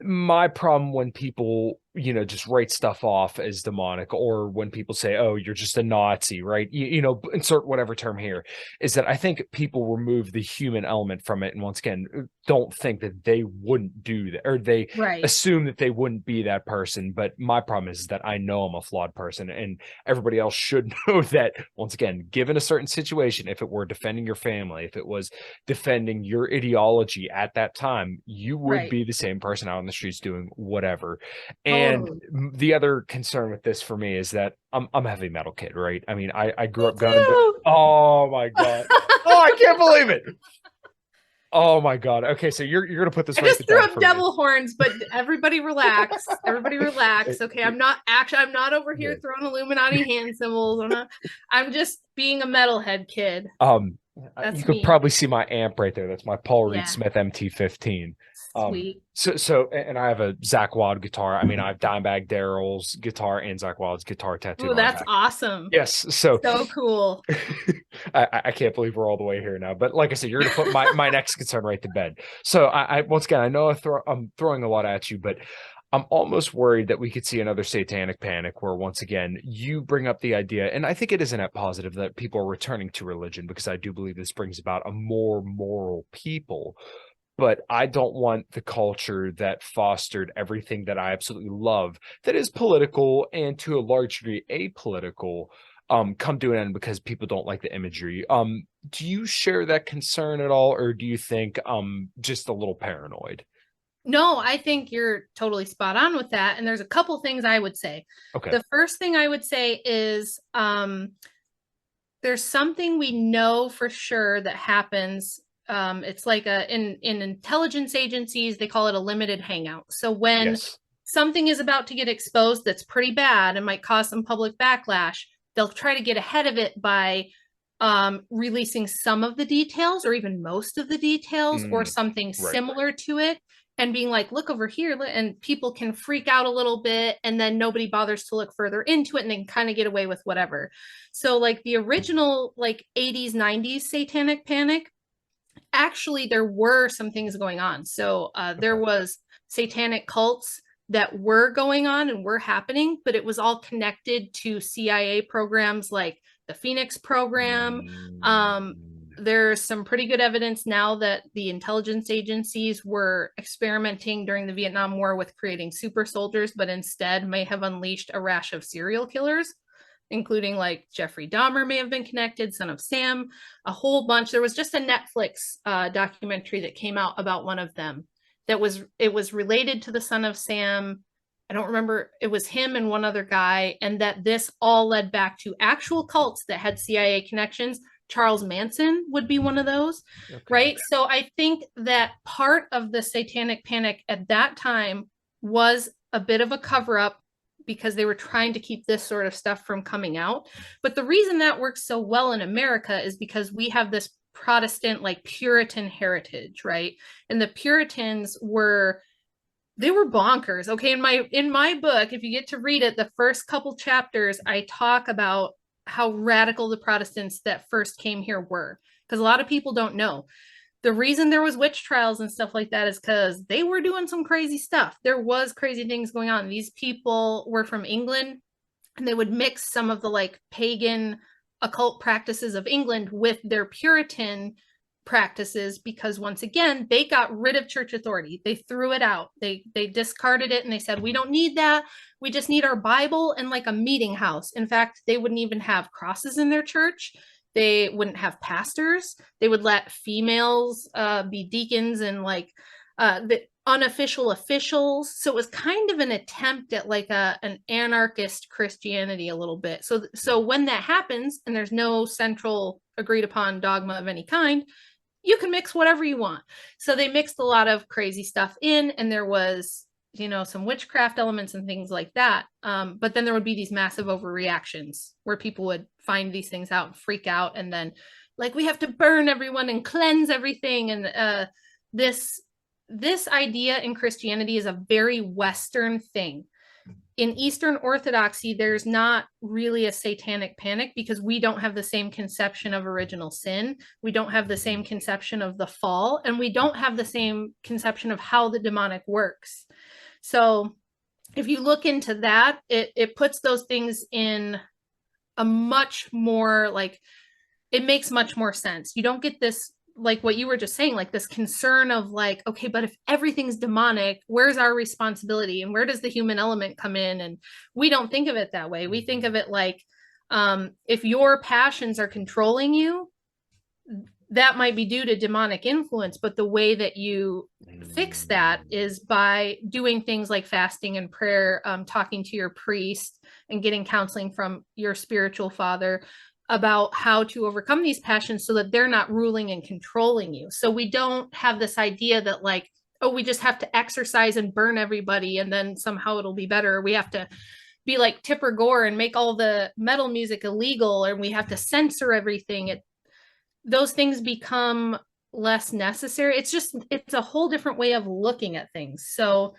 my problem when people, just write stuff off as demonic, or when people say, oh, you're just a Nazi, right? Insert whatever term here, is that I think people remove the human element from it. And once again, don't think that they wouldn't do that, or they assume that they wouldn't be that person. But my problem is that I know I'm a flawed person, and everybody else should know that, once again, given a certain situation, if it were defending your family, if it was defending your ideology at that time, you would be the same person out on the streets doing whatever. And the other concern with this for me is that I'm a heavy metal kid, right? I mean, I grew up going to, oh my God. Oh, I can't believe it. Oh my God. Okay, so you're gonna put this. I just threw up devil horns, but everybody relax. Everybody relax. Okay, I'm not over here throwing Illuminati hand symbols. I'm just being a metalhead kid. You could probably see my amp right there. That's my Paul Reed Smith MT15. Sweet. So, and I have a Zakk Wylde guitar. I mean, I have Dimebag Darrell's guitar and Zakk Wylde's guitar tattooed. Oh, that's awesome. Yes. So cool. I can't believe we're all the way here now. But like I said, you're going to put my next concern right to bed. So I once again, I know I'm throwing a lot at you, but I'm almost worried that we could see another satanic panic where, once again, you bring up the idea, and I think it is a net positive that people are returning to religion, because I do believe this brings about a more moral people. But I don't want the culture that fostered everything that I absolutely love, that is political and to a large degree apolitical, come to an end because people don't like the imagery. Do you share that concern at all, or do you think just a little paranoid? No, I think you're totally spot on with that. And there's a couple things I would say. Okay. The first thing I would say is there's something we know for sure that happens. It's like in intelligence agencies, they call it a limited hangout. So when Yes. something is about to get exposed that's pretty bad and might cause some public backlash, they'll try to get ahead of it by releasing some of the details or even most of the details or something right. similar to it, and being like, look over here, and people can freak out a little bit, and then nobody bothers to look further into it, and then kind of get away with whatever. So like the original like 80s 90s satanic panic, actually there were some things going on. So there was satanic cults that were going on and were happening, but it was all connected to CIA programs like the Phoenix program. There's some pretty good evidence now that the intelligence agencies were experimenting during the Vietnam War with creating super soldiers, but instead may have unleashed a rash of serial killers, including like Jeffrey Dahmer may have been connected, Son of Sam, a whole bunch. There was just a Netflix documentary that came out about one of them that was related to the Son of Sam. I don't remember, it was him and one other guy, and that this all led back to actual cults that had CIA connections. Charles Manson would be one of those, right? So I think that part of the satanic panic at that time was a bit of a cover up because they were trying to keep this sort of stuff from coming out. But the reason that works so well in America is because we have this Protestant, like Puritan heritage, right? And the Puritans they were bonkers. Okay, in my book, if you get to read it, the first couple chapters, I talk about how radical the Protestants that first came here were, because a lot of people don't know. The reason there was witch trials and stuff like that is because they were doing some crazy stuff. There was crazy things going on. These people were from England, and they would mix some of the like pagan occult practices of England with their Puritan practices, because once again, they got rid of church authority. They threw it out. They discarded it, and they said, we don't need that. We just need our Bible and like a meeting house. In fact, they wouldn't even have crosses in their church. They wouldn't have pastors. They would let females be deacons and like the unofficial officials. So it was kind of an attempt at like an anarchist Christianity a little bit. So when that happens and there's no central agreed upon dogma of any kind, you can mix whatever you want. So they mixed a lot of crazy stuff in, and there was, some witchcraft elements and things like that. But then there would be these massive overreactions where people would find these things out and freak out. And then like, we have to burn everyone and cleanse everything. And this idea in Christianity is a very Western thing. In Eastern Orthodoxy, there's not really a satanic panic because we don't have the same conception of original sin. We don't have the same conception of the fall, and we don't have the same conception of how the demonic works. So if you look into that, it puts those things in a much more like, it makes much more sense. You don't get this, like what you were just saying, like this concern of like, okay, but if everything's demonic, where's our responsibility and where does the human element come in? And we don't think of it that way. We think of it like, if your passions are controlling you, that might be due to demonic influence, but the way that you fix that is by doing things like fasting and prayer, talking to your priest and getting counseling from your spiritual father about how to overcome these passions so that they're not ruling and controlling you. So we don't have this idea that like, oh, we just have to exercise and burn everybody and then somehow it'll be better. We have to be like Tipper Gore and make all the metal music illegal, or we have to censor everything. Those things become less necessary. It's a whole different way of looking at things. So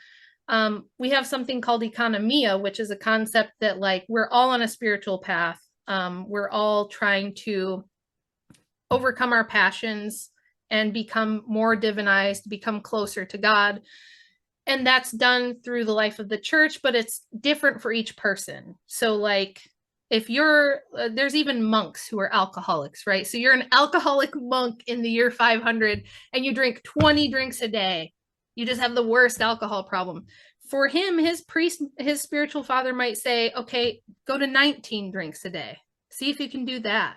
we have something called economia, which is a concept that like we're all on a spiritual path. We're all trying to overcome our passions and become more divinized, become closer to God. And that's done through the life of the church, but it's different for each person. So like if there's even monks who are alcoholics, right? So you're an alcoholic monk in the year 500 and you drink 20 drinks a day. You just have the worst alcohol problem. For him, his priest, his spiritual father might say, okay, go to 19 drinks a day. See if you can do that.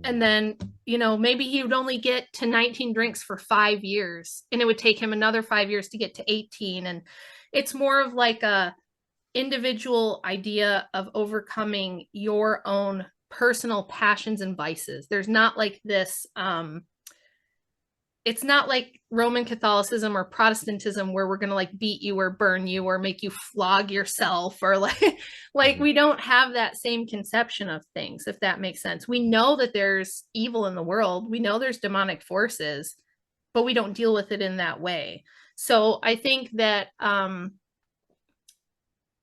And then, maybe he would only get to 19 drinks for 5 years, and it would take him another 5 years to get to 18. And it's more of like a individual idea of overcoming your own personal passions and vices. There's not like this, it's not like Roman Catholicism or Protestantism where we're going to like beat you or burn you or make you flog yourself, or like we don't have that same conception of things, if that makes sense. We know that there's evil in the world. We know there's demonic forces, but we don't deal with it in that way. So I think that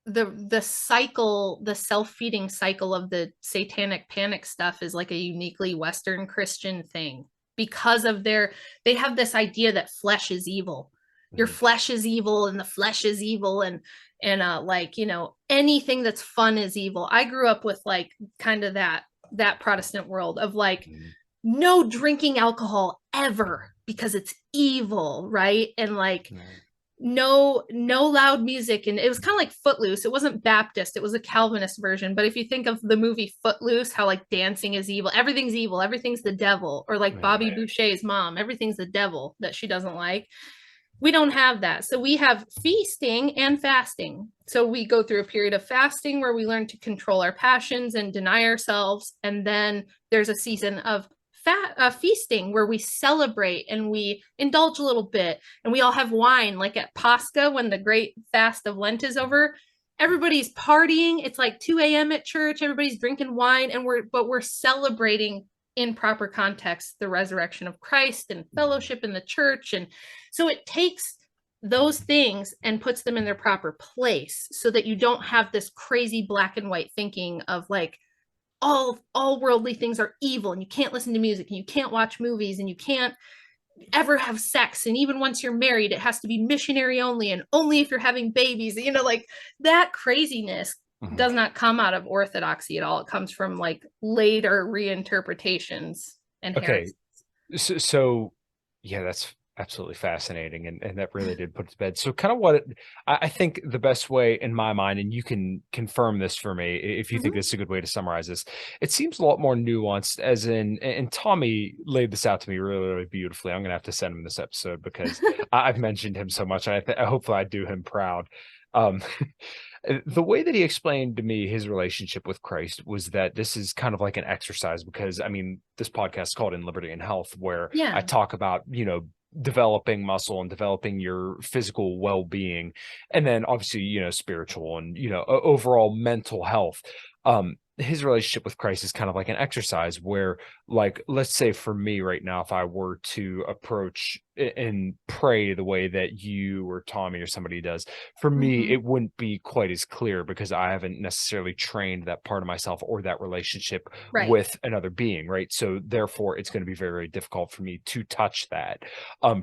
the cycle, the self-feeding cycle of the satanic panic stuff is like a uniquely Western Christian thing, because of they have this idea that flesh is evil. Your flesh is evil, and the flesh is evil, and like, anything that's fun is evil. I grew up with like kind of that Protestant world of like, no drinking alcohol ever because it's evil, right? And like, no loud music. And it was kind of like Footloose. It wasn't Baptist, it was a Calvinist version. But if you think of the movie Footloose, how like dancing is evil, everything's evil, everything's the devil. Or like Bobby Boucher's mom, everything's the devil that she doesn't like. We don't have that. So we have feasting and fasting. So we go through a period of fasting where we learn to control our passions and deny ourselves. And then there's a season of feasting where we celebrate and we indulge a little bit, and we all have wine. Like at Pascha, when the great fast of Lent is over, everybody's partying. It's like 2 a.m. at church, everybody's drinking wine, and we're celebrating in proper context the resurrection of Christ and fellowship in the church. And so it takes those things and puts them in their proper place, so that you don't have this crazy black and white thinking of like, all worldly things are evil, and you can't listen to music, and you can't watch movies, and you can't ever have sex, and even once you're married it has to be missionary only, and only if you're having babies. Like that craziness does not come out of Orthodoxy at all. It comes from like later reinterpretations and heresies. So yeah, that's absolutely fascinating, and that really did put it to bed. So kind of I think the best way in my mind, and you can confirm this for me if you think this is a good way to summarize this, it seems a lot more nuanced, as in, and Tommy laid this out to me really, really beautifully. I'm gonna have to send him this episode because I've mentioned him so much, and hopefully I do him proud. The way that he explained to me his relationship with Christ was that this is kind of like an exercise, because I mean, this podcast is called In Liberty and Health, where I talk about, developing muscle and developing your physical well-being, and then obviously, spiritual and, overall mental health. His relationship with Christ is kind of like an exercise where, like, let's say for me right now, if I were to approach and pray the way that you or Tommy or somebody does, for me, it wouldn't be quite as clear, because I haven't necessarily trained that part of myself or that relationship with another being, right? So therefore, it's going to be very, very difficult for me to touch that.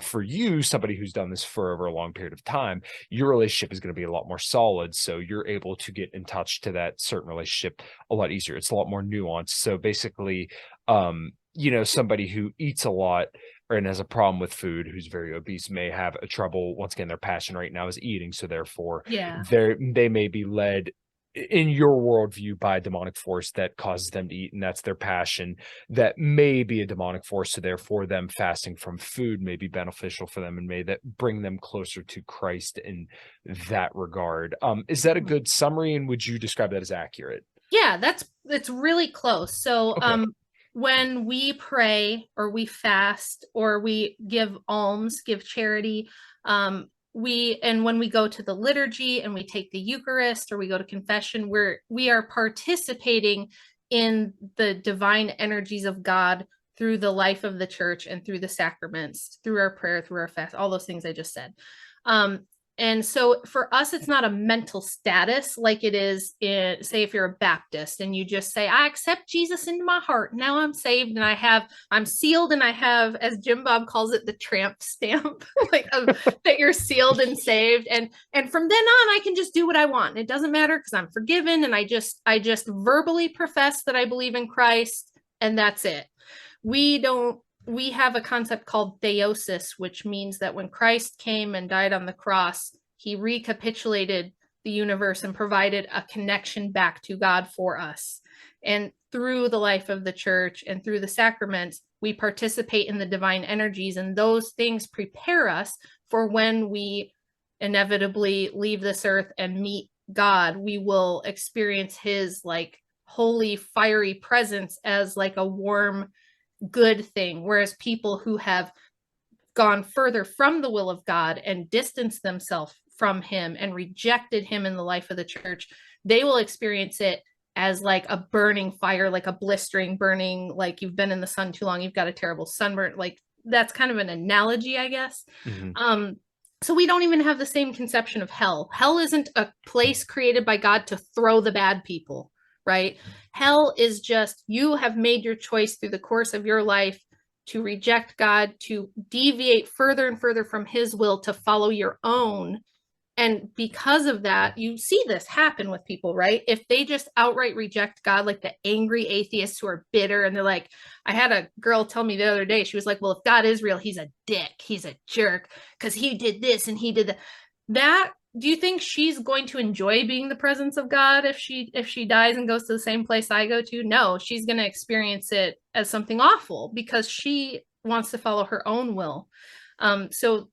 For you, somebody who's done this for over a long period of time, your relationship is going to be a lot more solid. So you're able to get in touch to that certain relationship a lot easier. It's a lot more nuanced. So basically, somebody who eats a lot and has a problem with food, who's very obese, may have a trouble. Once again, their passion right now is eating. So therefore, they may be led in your worldview by a demonic force that causes them to eat, and that's their passion. That may be a demonic force. So therefore, them fasting from food may be beneficial for them, and may that bring them closer to Christ in that regard. Is that a good summary? And would you describe that as accurate? Yeah, it's really close. So when we pray or we fast or we give alms, give charity, when we go to the liturgy and we take the Eucharist or we go to confession, we are participating in the divine energies of God through the life of the church and through the sacraments, through our prayer, through our fast, all those things I just said. And so for us, it's not a mental status like it is in, say, if you're a Baptist and you just say, I accept Jesus into my heart. Now I'm saved and I'm sealed, and I have, as Jim Bob calls it, the tramp stamp, like that you're sealed and saved. And from then on, I can just do what I want. It doesn't matter because I'm forgiven. And I just verbally profess that I believe in Christ, and that's it. We have a concept called theosis, which means that when Christ came and died on the cross, he recapitulated the universe and provided a connection back to God for us. And through the life of the church and through the sacraments, we participate in the divine energies, and those things prepare us for when we inevitably leave this earth and meet God. We will experience his like holy, fiery presence as like a warm, good thing. Whereas people who have gone further from the will of God and distanced themselves from him and rejected him in the life of the church, they will experience it as like a burning fire, like a blistering burning, like you've been in the sun too long, you've got a terrible sunburn. Like that's kind of an analogy, I guess. So we don't even have the same conception of hell. Hell isn't a place created by God to throw the bad people, right? Hell is just, you have made your choice through the course of your life to reject God, to deviate further and further from his will, to follow your own. And because of that, you see this happen with people, right? If they just outright reject God, like the angry atheists who are bitter, and they're like, I had a girl tell me the other day, she was like, well, if God is real, he's a dick, he's a jerk, because he did this and he did that. That, do you think she's going to enjoy being the presence of God if she dies and goes to the same place I go to? No, she's going to experience it as something awful because she wants to follow her own will. So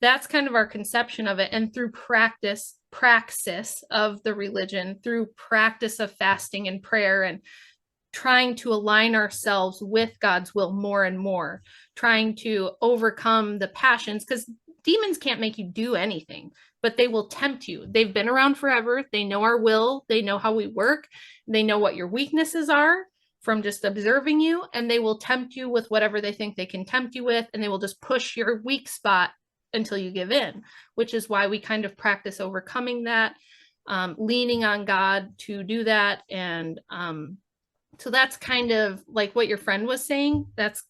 that's kind of our conception of it. And through praxis of the religion, through practice of fasting and prayer and trying to align ourselves with God's will more and more, trying to overcome the passions, because demons can't make you do anything, but they will tempt you. They've been around forever. They know our will. They know how we work. They know what your weaknesses are from just observing you, and they will tempt you with whatever they think they can tempt you with, and they will just push your weak spot until you give in, which is why we kind of practice overcoming that, leaning on God to do that. And so that's kind of like what your friend was saying. That's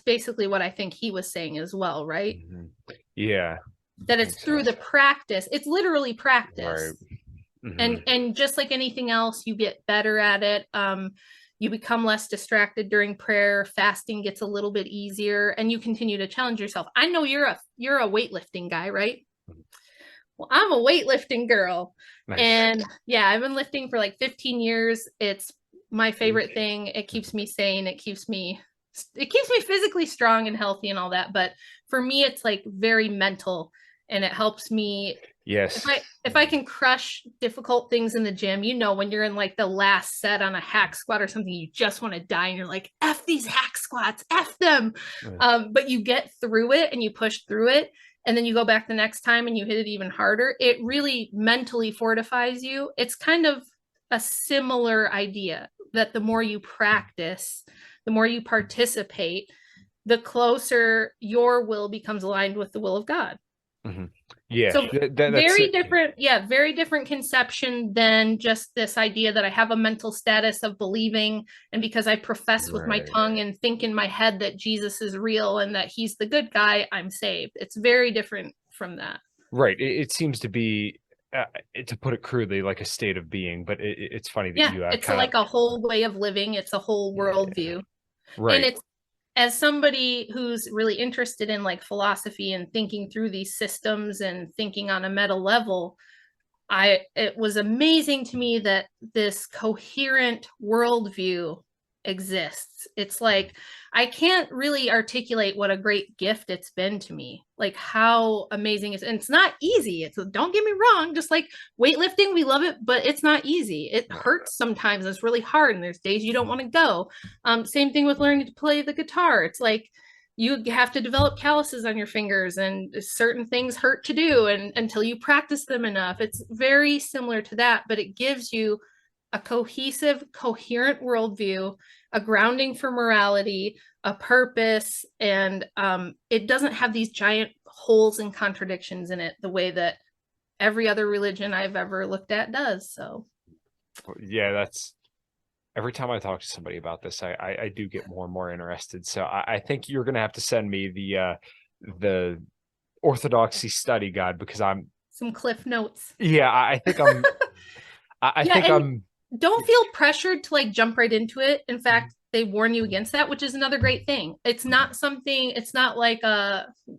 basically what I think he was saying as well, right? Yeah. That it's through the practice. It's literally practice. Right. And just like anything else, you get better at it. You become less distracted during prayer. Fasting gets a little bit easier, and you continue to challenge yourself. I know you're a weightlifting guy, right? Well, I'm a weightlifting girl. Nice. And yeah, I've been lifting for like 15 years. It's my favorite thing. It keeps me sane. It keeps me physically strong and healthy and all that. But for me, it's like very mental, and it helps me. Yes. If I can crush difficult things in the gym, you know, when you're in like the last set on a hack squat or something, you just want to die and you're like, F these hack squats, F them. But you get through it and you push through it. And then you go back the next time and you hit it even harder. It really mentally fortifies you. It's kind of a similar idea that the more you practice, the more you participate, the closer your will becomes aligned with the will of God. Yeah. So very different conception than just this idea that I have a mental status of believing, and because I profess with my tongue and think in my head that Jesus is real and that he's the good guy, I'm saved. It's very different from that. Right. It seems to be, to put it crudely, like a state of being, but it's funny that you it's like a whole way of living. It's a whole worldview. Right. And it's, as somebody who's really interested in like philosophy and thinking through these systems and thinking on a meta level, it was amazing to me that this coherent worldview exists. It's like, I can't really articulate what a great gift it's been to me, like how amazing it's, and it's not easy. Don't get me wrong, just like weightlifting, we love it, but it's not easy. It hurts sometimes. It's really hard, and there's days you don't want to go. Same thing with learning to play the guitar. It's like you have to develop calluses on your fingers, and certain things hurt to do, and until you practice them enough. It's very similar to that, but it gives you a cohesive, coherent worldview, a grounding for morality, a purpose, and it doesn't have these giant holes and contradictions in it the way that every other religion I've ever looked at does. So yeah, that's, every time I talk to somebody about this, I do get more and more interested. So I think you're gonna have to send me the Orthodoxy study guide, because I'm some cliff notes. Yeah, I think I'm don't feel pressured to like jump right into it. In fact, they warn you against that, which is another great thing. It's not like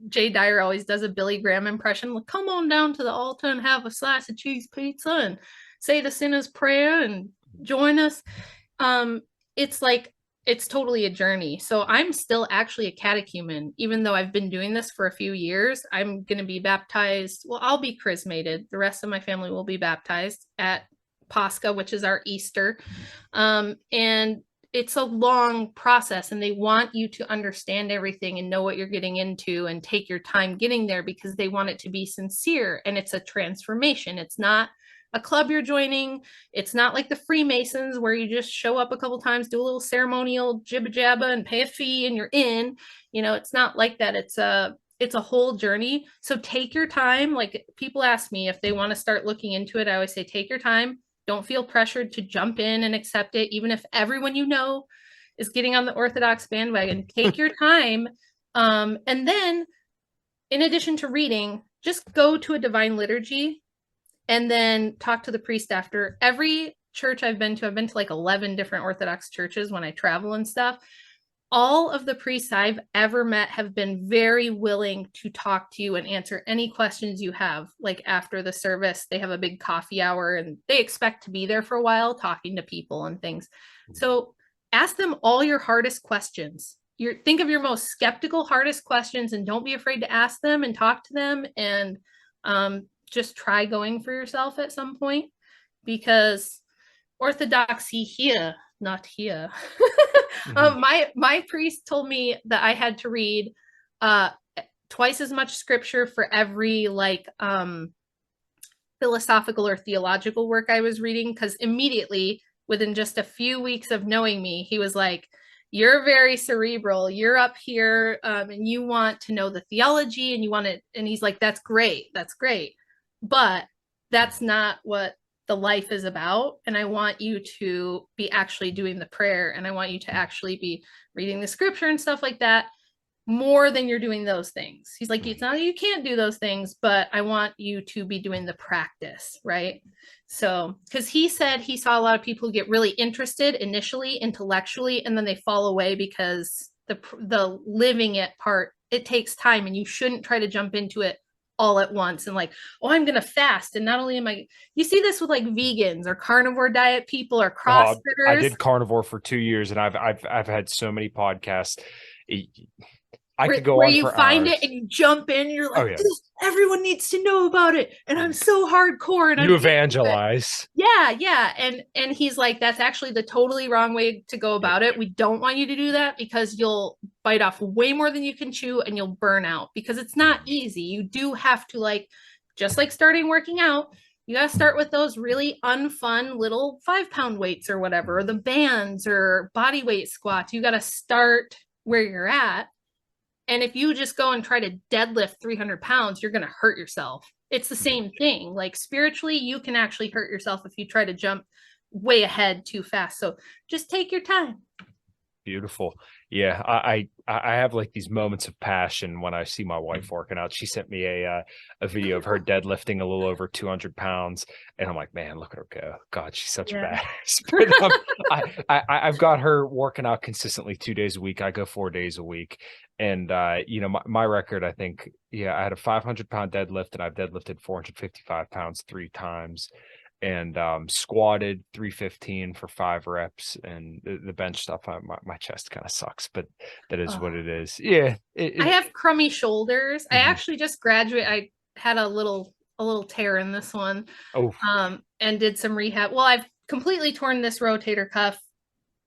Jay Dyer always does a Billy Graham impression. Like, come on down to the altar and have a slice of cheese pizza and say the sinner's prayer and join us. it's like, it's totally a journey. So I'm still actually a catechumen, even though I've been doing this for a few years. I'm going to be baptized. Well, I'll be chrismated. The rest of my family will be baptized at Pascha, which is our Easter. And it's a long process, and they want you to understand everything and know what you're getting into and take your time getting there, because they want it to be sincere, and it's a transformation. It's not a club you're joining. It's not like the Freemasons where you just show up a couple times, do a little ceremonial jibba jabba and pay a fee and you're in. You know, it's not like that. It's a whole journey. So take your time. Like, people ask me if they want to start looking into it. I always say, take your time. Don't feel pressured to jump in and accept it, even if everyone you know is getting on the Orthodox bandwagon. Take your time. And then, in addition to reading, just go to a divine liturgy and then talk to the priest after. Every church I've been to like 11 different Orthodox churches when I travel and stuff. All of the priests I've ever met have been very willing to talk to you and answer any questions you have. Like, after the service, they have a big coffee hour and they expect to be there for a while talking to people and things. So ask them all your hardest questions. Think of your most skeptical, hardest questions, and don't be afraid to ask them and talk to them, and just try going for yourself at some point, because Orthodoxy here, not here. My priest told me that I had to read twice as much scripture for every philosophical or theological work I was reading, because immediately, within just a few weeks of knowing me, he was like, you're very cerebral, you're up here, and you want to know the theology, and you want it. And he's like, that's great, but that's not what the life is about. And I want you to be actually doing the prayer, and I want you to actually be reading the scripture and stuff like that more than you're doing those things. He's like, it's not that you can't do those things, but I want you to be doing the practice, right? So, because he said he saw a lot of people get really interested initially intellectually, and then they fall away because the living it part, it takes time, and you shouldn't try to jump into it all at once and like, oh, I'm gonna fast. And not only am I, you see this with like vegans or carnivore diet people or CrossFitters. I did carnivore for 2 years, and I've had so many podcasts. I could go where on you for find hours. it and you jump in, and you're like, Oh, yeah. Everyone needs to know about it, and I'm so hardcore. And you evangelize. Yeah. And he's like, that's actually the totally wrong way to go about it. We don't want you to do that, because you'll bite off way more than you can chew, and you'll burn out, because it's not easy. You do have to, like, just like starting working out, you got to start with those really unfun little 5-pound weights or whatever, or the bands or body weight squats. You got to start where you're at. And if you just go and try to deadlift 300 pounds, you're going to hurt yourself. It's the same thing. Like, spiritually, you can actually hurt yourself if you try to jump way ahead too fast. So just take your time. Beautiful. Yeah, I have like these moments of passion when I see my wife working out. She sent me a video of her deadlifting a little over 200 pounds, and I'm like, man, look at her go. God, she's such a badass. But I've got her working out consistently 2 days a week. I go 4 days a week, and my record, I think, I had a 500-pound deadlift, and I've deadlifted 455 pounds 3 times. And squatted 315 for 5 reps, and the bench stuff, my chest kind of sucks, but that is what it is. Yeah, I have crummy shoulders. I actually just graduated. I had a little tear in this one. And did some rehab. Well, I've completely torn this rotator cuff,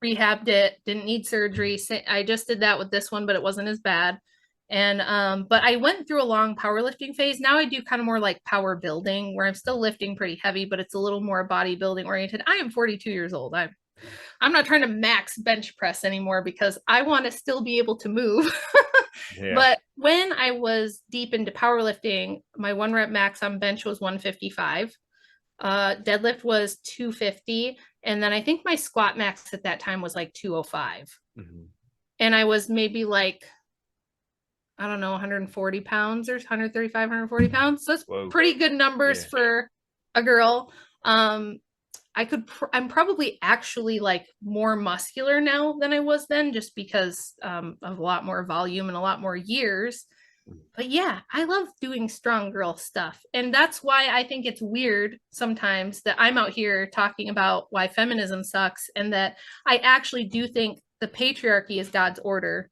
rehabbed it, didn't need surgery. I just did that with this one, but it wasn't as bad. And but I went through a long powerlifting phase. Now I do kind of more like power building, where I'm still lifting pretty heavy, but it's a little more bodybuilding oriented. I am 42 years old. I'm not trying to max bench press anymore, because I want to still be able to move. But when I was deep into powerlifting, my 1 rep max on bench was 155. Deadlift was 250. And then I think my squat max at that time was like 205. And I was maybe like, I don't know, 140 pounds or 135, 140 pounds. So that's pretty good numbers for a girl. I'm probably actually like more muscular now than I was then, just because of a lot more volume and a lot more years. But yeah, I love doing strong girl stuff. And that's why I think it's weird sometimes that I'm out here talking about why feminism sucks, and that I actually do think the patriarchy is God's order.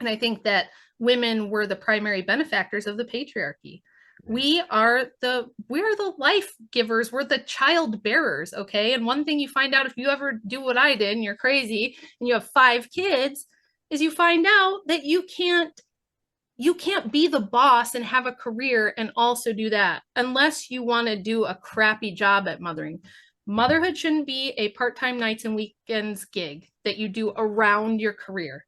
And I think that women were the primary benefactors of the patriarchy. We're the life givers, we're the child bearers, okay? And one thing you find out if you ever do what I did and you're crazy and you have 5 kids is you find out that you can't be the boss and have a career and also do that unless you want to do a crappy job at mothering. Motherhood shouldn't be a part-time nights and weekends gig that you do around your career.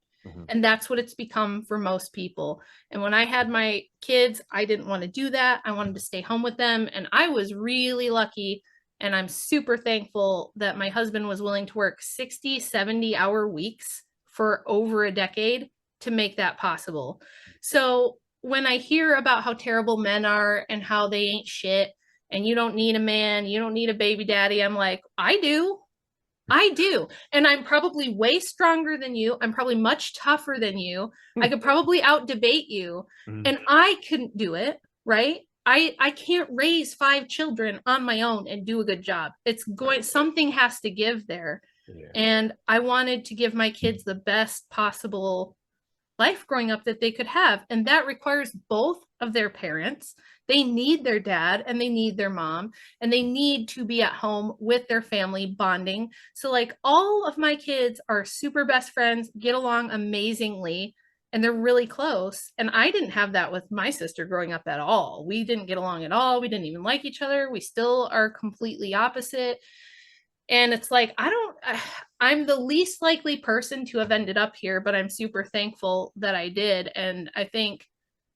And that's what it's become for most people. And when I had my kids, I didn't want to do that. I wanted to stay home with them. And I was really lucky. And I'm super thankful that my husband was willing to work 60, 70-hour weeks for over a decade to make that possible. So when I hear about how terrible men are and how they ain't shit and you don't need a man, you don't need a baby daddy, I'm like, I do. And I'm probably way stronger than you. I'm probably much tougher than you. I could probably out debate you. And I couldn't do it, right? I can't raise 5 children on my own and do a good job. Something has to give there. Yeah. And I wanted to give my kids the best possible life growing up that they could have. And that requires both of their parents. They need their dad and they need their mom, and they need to be at home with their family bonding. So like all of my kids are super best friends, get along amazingly, and they're really close. And I didn't have that with my sister growing up at all. We didn't get along at all. We didn't even like each other. We still are completely opposite. And it's like, I'm the least likely person to have ended up here, but I'm super thankful that I did. And I think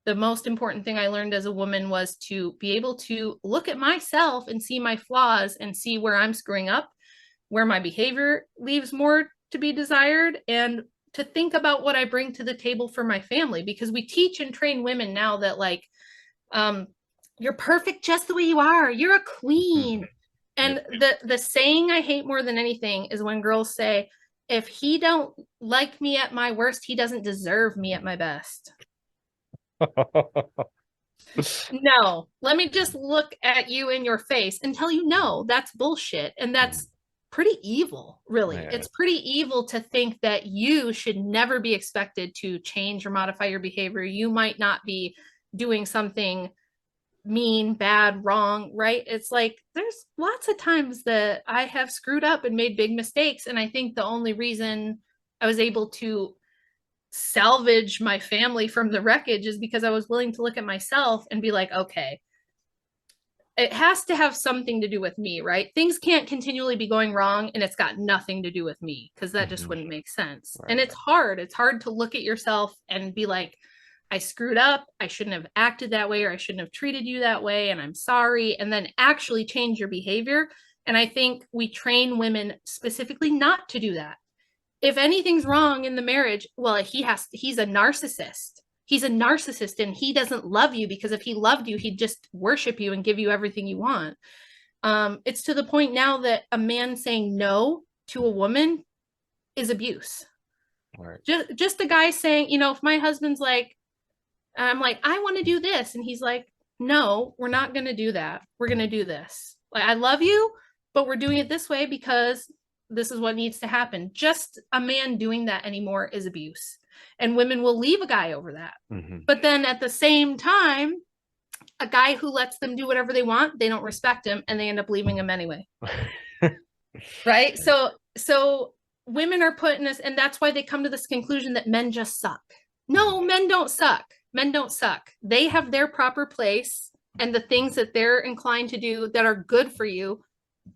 the most important thing I learned as a woman was to be able to look at myself and see my flaws and see where I'm screwing up, where my behavior leaves more to be desired, and to think about what I bring to the table for my family. Because we teach and train women now that like, you're perfect just the way you are. You're a queen. And the saying I hate more than anything is when girls say, if he don't like me at my worst, he doesn't deserve me at my best. No, let me just look at you in your face and tell you, no, that's bullshit. And that's pretty evil, really. Yeah. It's pretty evil to think that you should never be expected to change or modify your behavior. You might not be doing something mean, bad, wrong, right? It's like there's lots of times that I have screwed up and made big mistakes. And I think the only reason I was able to salvage my family from the wreckage is because I was willing to look at myself and be like, okay, it has to have something to do with me, right? Things can't continually be going wrong and it's got nothing to do with me, because that just wouldn't make sense. Right. And it's hard to look at yourself and be like, I screwed up, I shouldn't have acted that way, or I shouldn't have treated you that way, and I'm sorry, and then actually change your behavior. And I think we train women specifically not to do that. If anything's wrong in the marriage, well, he's a narcissist. He's a narcissist and he doesn't love you, because if he loved you, he'd just worship you and give you everything you want. It's to the point now that a man saying no to a woman is abuse. Right. Just a guy saying, if my husband's like, I'm like, I want to do this. And he's like, no, we're not going to do that. We're going to do this. Like, I love you, but we're doing it this way because this is what needs to happen. Just a man doing that anymore is abuse. And women will leave a guy over that. Mm-hmm. But then at the same time, a guy who lets them do whatever they want, they don't respect him and they end up leaving him anyway. Right? So women are put in this, and that's why they come to this conclusion that men just suck. No, men don't suck. Men don't suck. They have their proper place and the things that they're inclined to do that are good for you.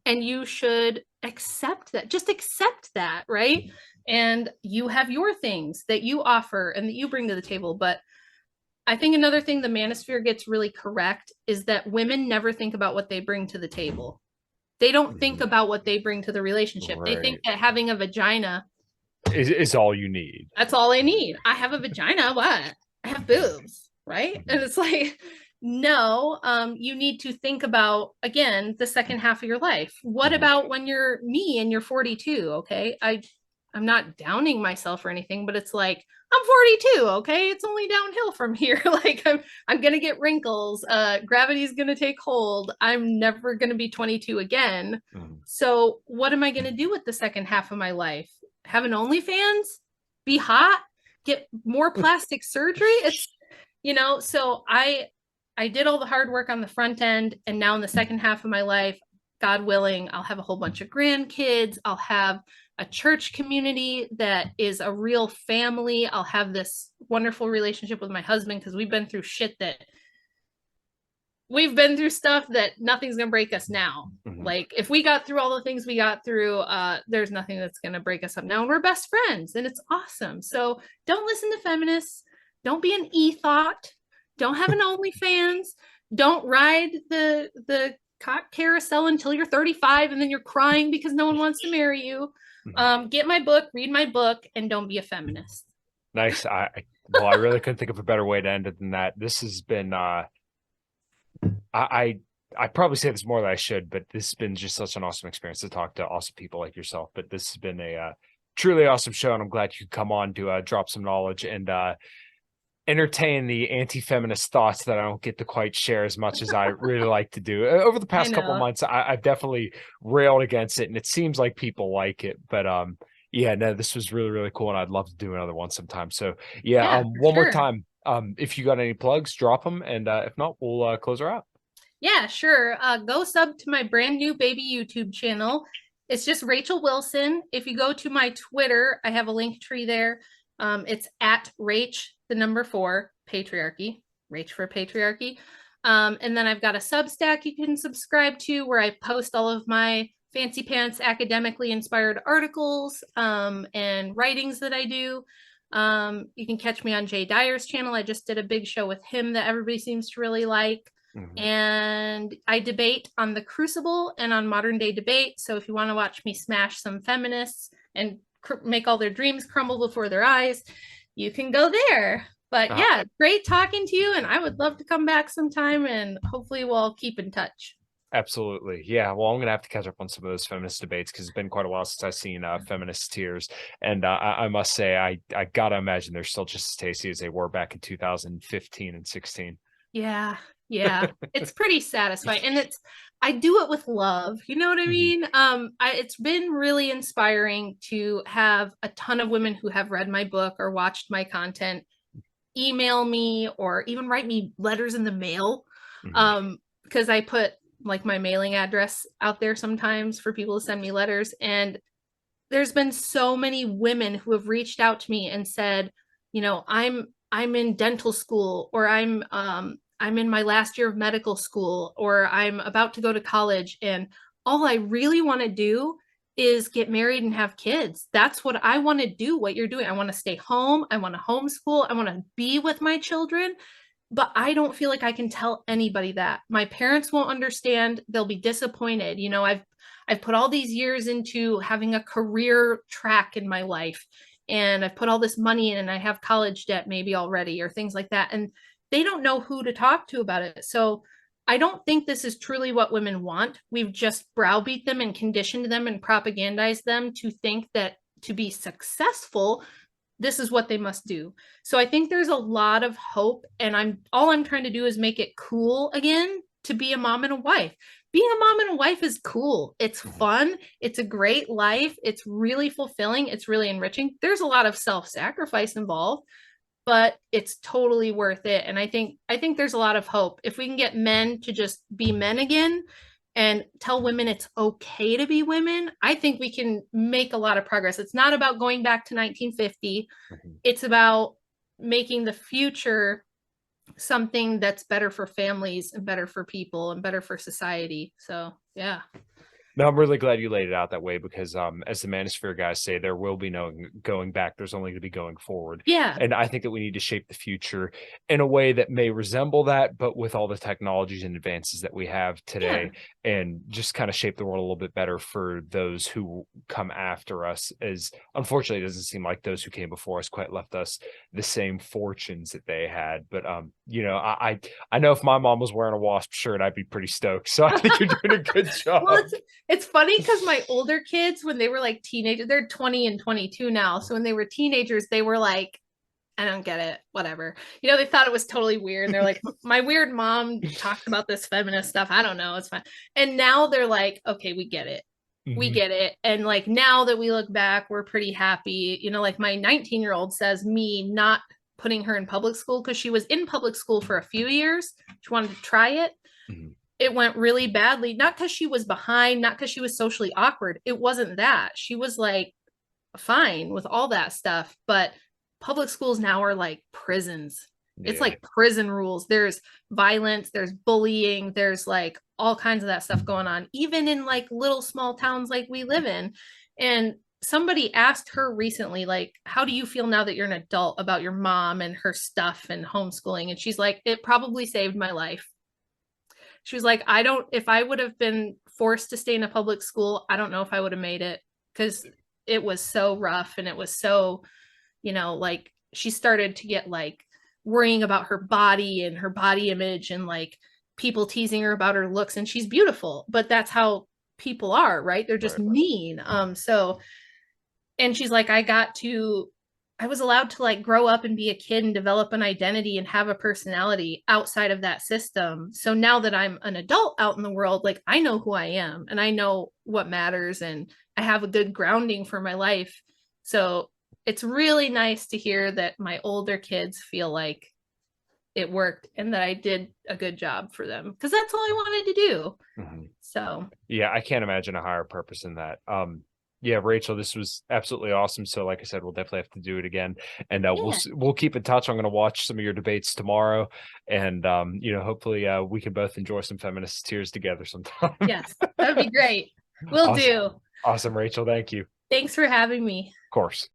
And you should accept that. Just accept that, right? And you have your things that you offer and that you bring to the table. But I think another thing the Manosphere gets really correct is that women never think about what they bring to the table. They don't think about what they bring to the relationship. Right. They think that having a vagina is all you need. That's all I need. I have a vagina. What? I have boobs, right? And it's like, no, you need to think about, again, the second half of your life. What about when you're me and you're 42? Okay. not downing myself or anything, but it's like, I'm 42. Okay. It's only downhill from here. Like I'm going to get wrinkles. Gravity's going to take hold. I'm never going to be 22 again. So what am I going to do with the second half of my life? Have an OnlyFans? Be hot? Get more plastic surgery? It's, so I did all the hard work on the front end. And now in the second half of my life, God willing, I'll have a whole bunch of grandkids. I'll have a church community that is a real family. I'll have this wonderful relationship with my husband because we've been through stuff that nothing's going to break us now. Like if we got through all the things we got through, there's nothing that's going to break us up now. And we're best friends and it's awesome. So don't listen to feminists. Don't be an e-thought. Don't have an OnlyFans. Don't ride the cock carousel until you're 35 and then you're crying because no one wants to marry you. Get my book, read my book, and don't be a feminist. Nice. I really couldn't think of a better way to end it than that. This has been I probably say this more than I should, but this has been just such an awesome experience to talk to awesome people like yourself. But this has been a truly awesome show, and I'm glad you could come on to drop some knowledge and entertain the anti-feminist thoughts that I don't get to quite share as much as I really like to do. Over the past couple of months, I've definitely railed against it, and it seems like people like it. But this was really, really cool, and I'd love to do another one sometime. So one more time, if you got any plugs, drop them, and if not, we'll close her out. Yeah, sure. Go sub to my brand new baby YouTube channel. It's just Rachel Wilson. If you go to my Twitter, I have a link tree there. It's at Rach4 patriarchy, Rach for patriarchy. And then I've got a Substack you can subscribe to where I post all of my fancy pants academically inspired articles and writings that I do. You can catch me on Jay Dyer's channel. I just did a big show with him that everybody seems to really like. And I debate on The Crucible and on Modern Day Debate. So if you want to watch me smash some feminists and make all their dreams crumble before their eyes, you can go there. But yeah, great talking to you. And I would love to come back sometime and hopefully we'll keep in touch. Absolutely. Yeah. Well, I'm going to have to catch up on some of those feminist debates because it's been quite a while since I've seen feminist tears. And I must say, I got to imagine they're still just as tasty as they were back in 2015 and 16. Yeah. Yeah. It's pretty satisfying. And I do it with love. You know what I mean? It's been really inspiring to have a ton of women who have read my book or watched my content email me or even write me letters in the mail. Because I put like my mailing address out there sometimes for people to send me letters. And there's been so many women who have reached out to me and said, I'm in dental school, or I'm in my last year of medical school, or I'm about to go to college. And all I really want to do is get married and have kids. That's what I want to do, what you're doing. I want to stay home. I want to homeschool. I want to be with my children. But I don't feel like I can tell anybody that. My parents won't understand. They'll be disappointed. I've put all these years into having a career track in my life, and I've put all this money in, and I have college debt maybe already, or things like that. And they don't know who to talk to about it. So I don't think this is truly what women want. We've just browbeat them and conditioned them and propagandized them to think that to be successful, this is what they must do. So I think there's a lot of hope, and all I'm trying to do is make it cool again to be a mom and a wife. Being a mom and a wife is cool. It's fun. It's a great life. It's really fulfilling. It's really enriching. There's a lot of self-sacrifice involved, but it's totally worth it. And I think there's a lot of hope. If we can get men to just be men again and tell women it's okay to be women, I think we can make a lot of progress. It's not about going back to 1950. It's about making the future something that's better for families and better for people and better for society. So, yeah. No, I'm really glad you laid it out that way because as the Manosphere guys say, there will be no going back. There's only going to be going forward. Yeah. And I think that we need to shape the future in a way that may resemble that, but with all the technologies and advances that we have today, and just kind of shape the world a little bit better for those who come after us. As unfortunately, it doesn't seem like those who came before us quite left us the same fortunes that they had. But, I know if my mom was wearing a WASP shirt, I'd be pretty stoked. So I think you're doing a good job. Well, It's funny because my older kids, when they were like teenagers, they're 20 and 22 now. So when they were teenagers, they were like, I don't get it, whatever. You know, they thought it was totally weird. They're like, my weird mom talked about this feminist stuff. I don't know. It's fine. And now they're like, okay, we get it. We get it. And like now that we look back, we're pretty happy. You know, like my 19-year-old says me not putting her in public school because she was in public school for a few years. She wanted to try it. It went really badly, not because she was behind, not because she was socially awkward. It wasn't that. She was like fine with all that stuff. But public schools now are like prisons. It's like prison rules. There's violence, there's bullying, there's like all kinds of that stuff going on, even in like little small towns like we live in. And somebody asked her recently, like, how do you feel now that you're an adult about your mom and her stuff and homeschooling? And she's like, it probably saved my life. She was like, if I would have been forced to stay in a public school, I don't know if I would have made it because it was so rough and it was so, you know, like she started to get like worrying about her body and her body image and like people teasing her about her looks, and she's beautiful, but that's how people are, right? They're just mean. So, and she's like, I was allowed to like grow up and be a kid and develop an identity and have a personality outside of that system. So now that I'm an adult out in the world, like I know who I am and I know what matters and I have a good grounding for my life. So it's really nice to hear that my older kids feel like it worked and that I did a good job for them because that's all I wanted to do. So yeah, I can't imagine a higher purpose in that. Yeah, Rachel, this was absolutely awesome. So like I said, we'll definitely have to do it again, and we'll keep in touch. I'm going to watch some of your debates tomorrow, and you know, hopefully we can both enjoy some feminist tears together sometime. Yes, that would be great. We'll do. Awesome, Rachel. Thank you. Thanks for having me. Of course.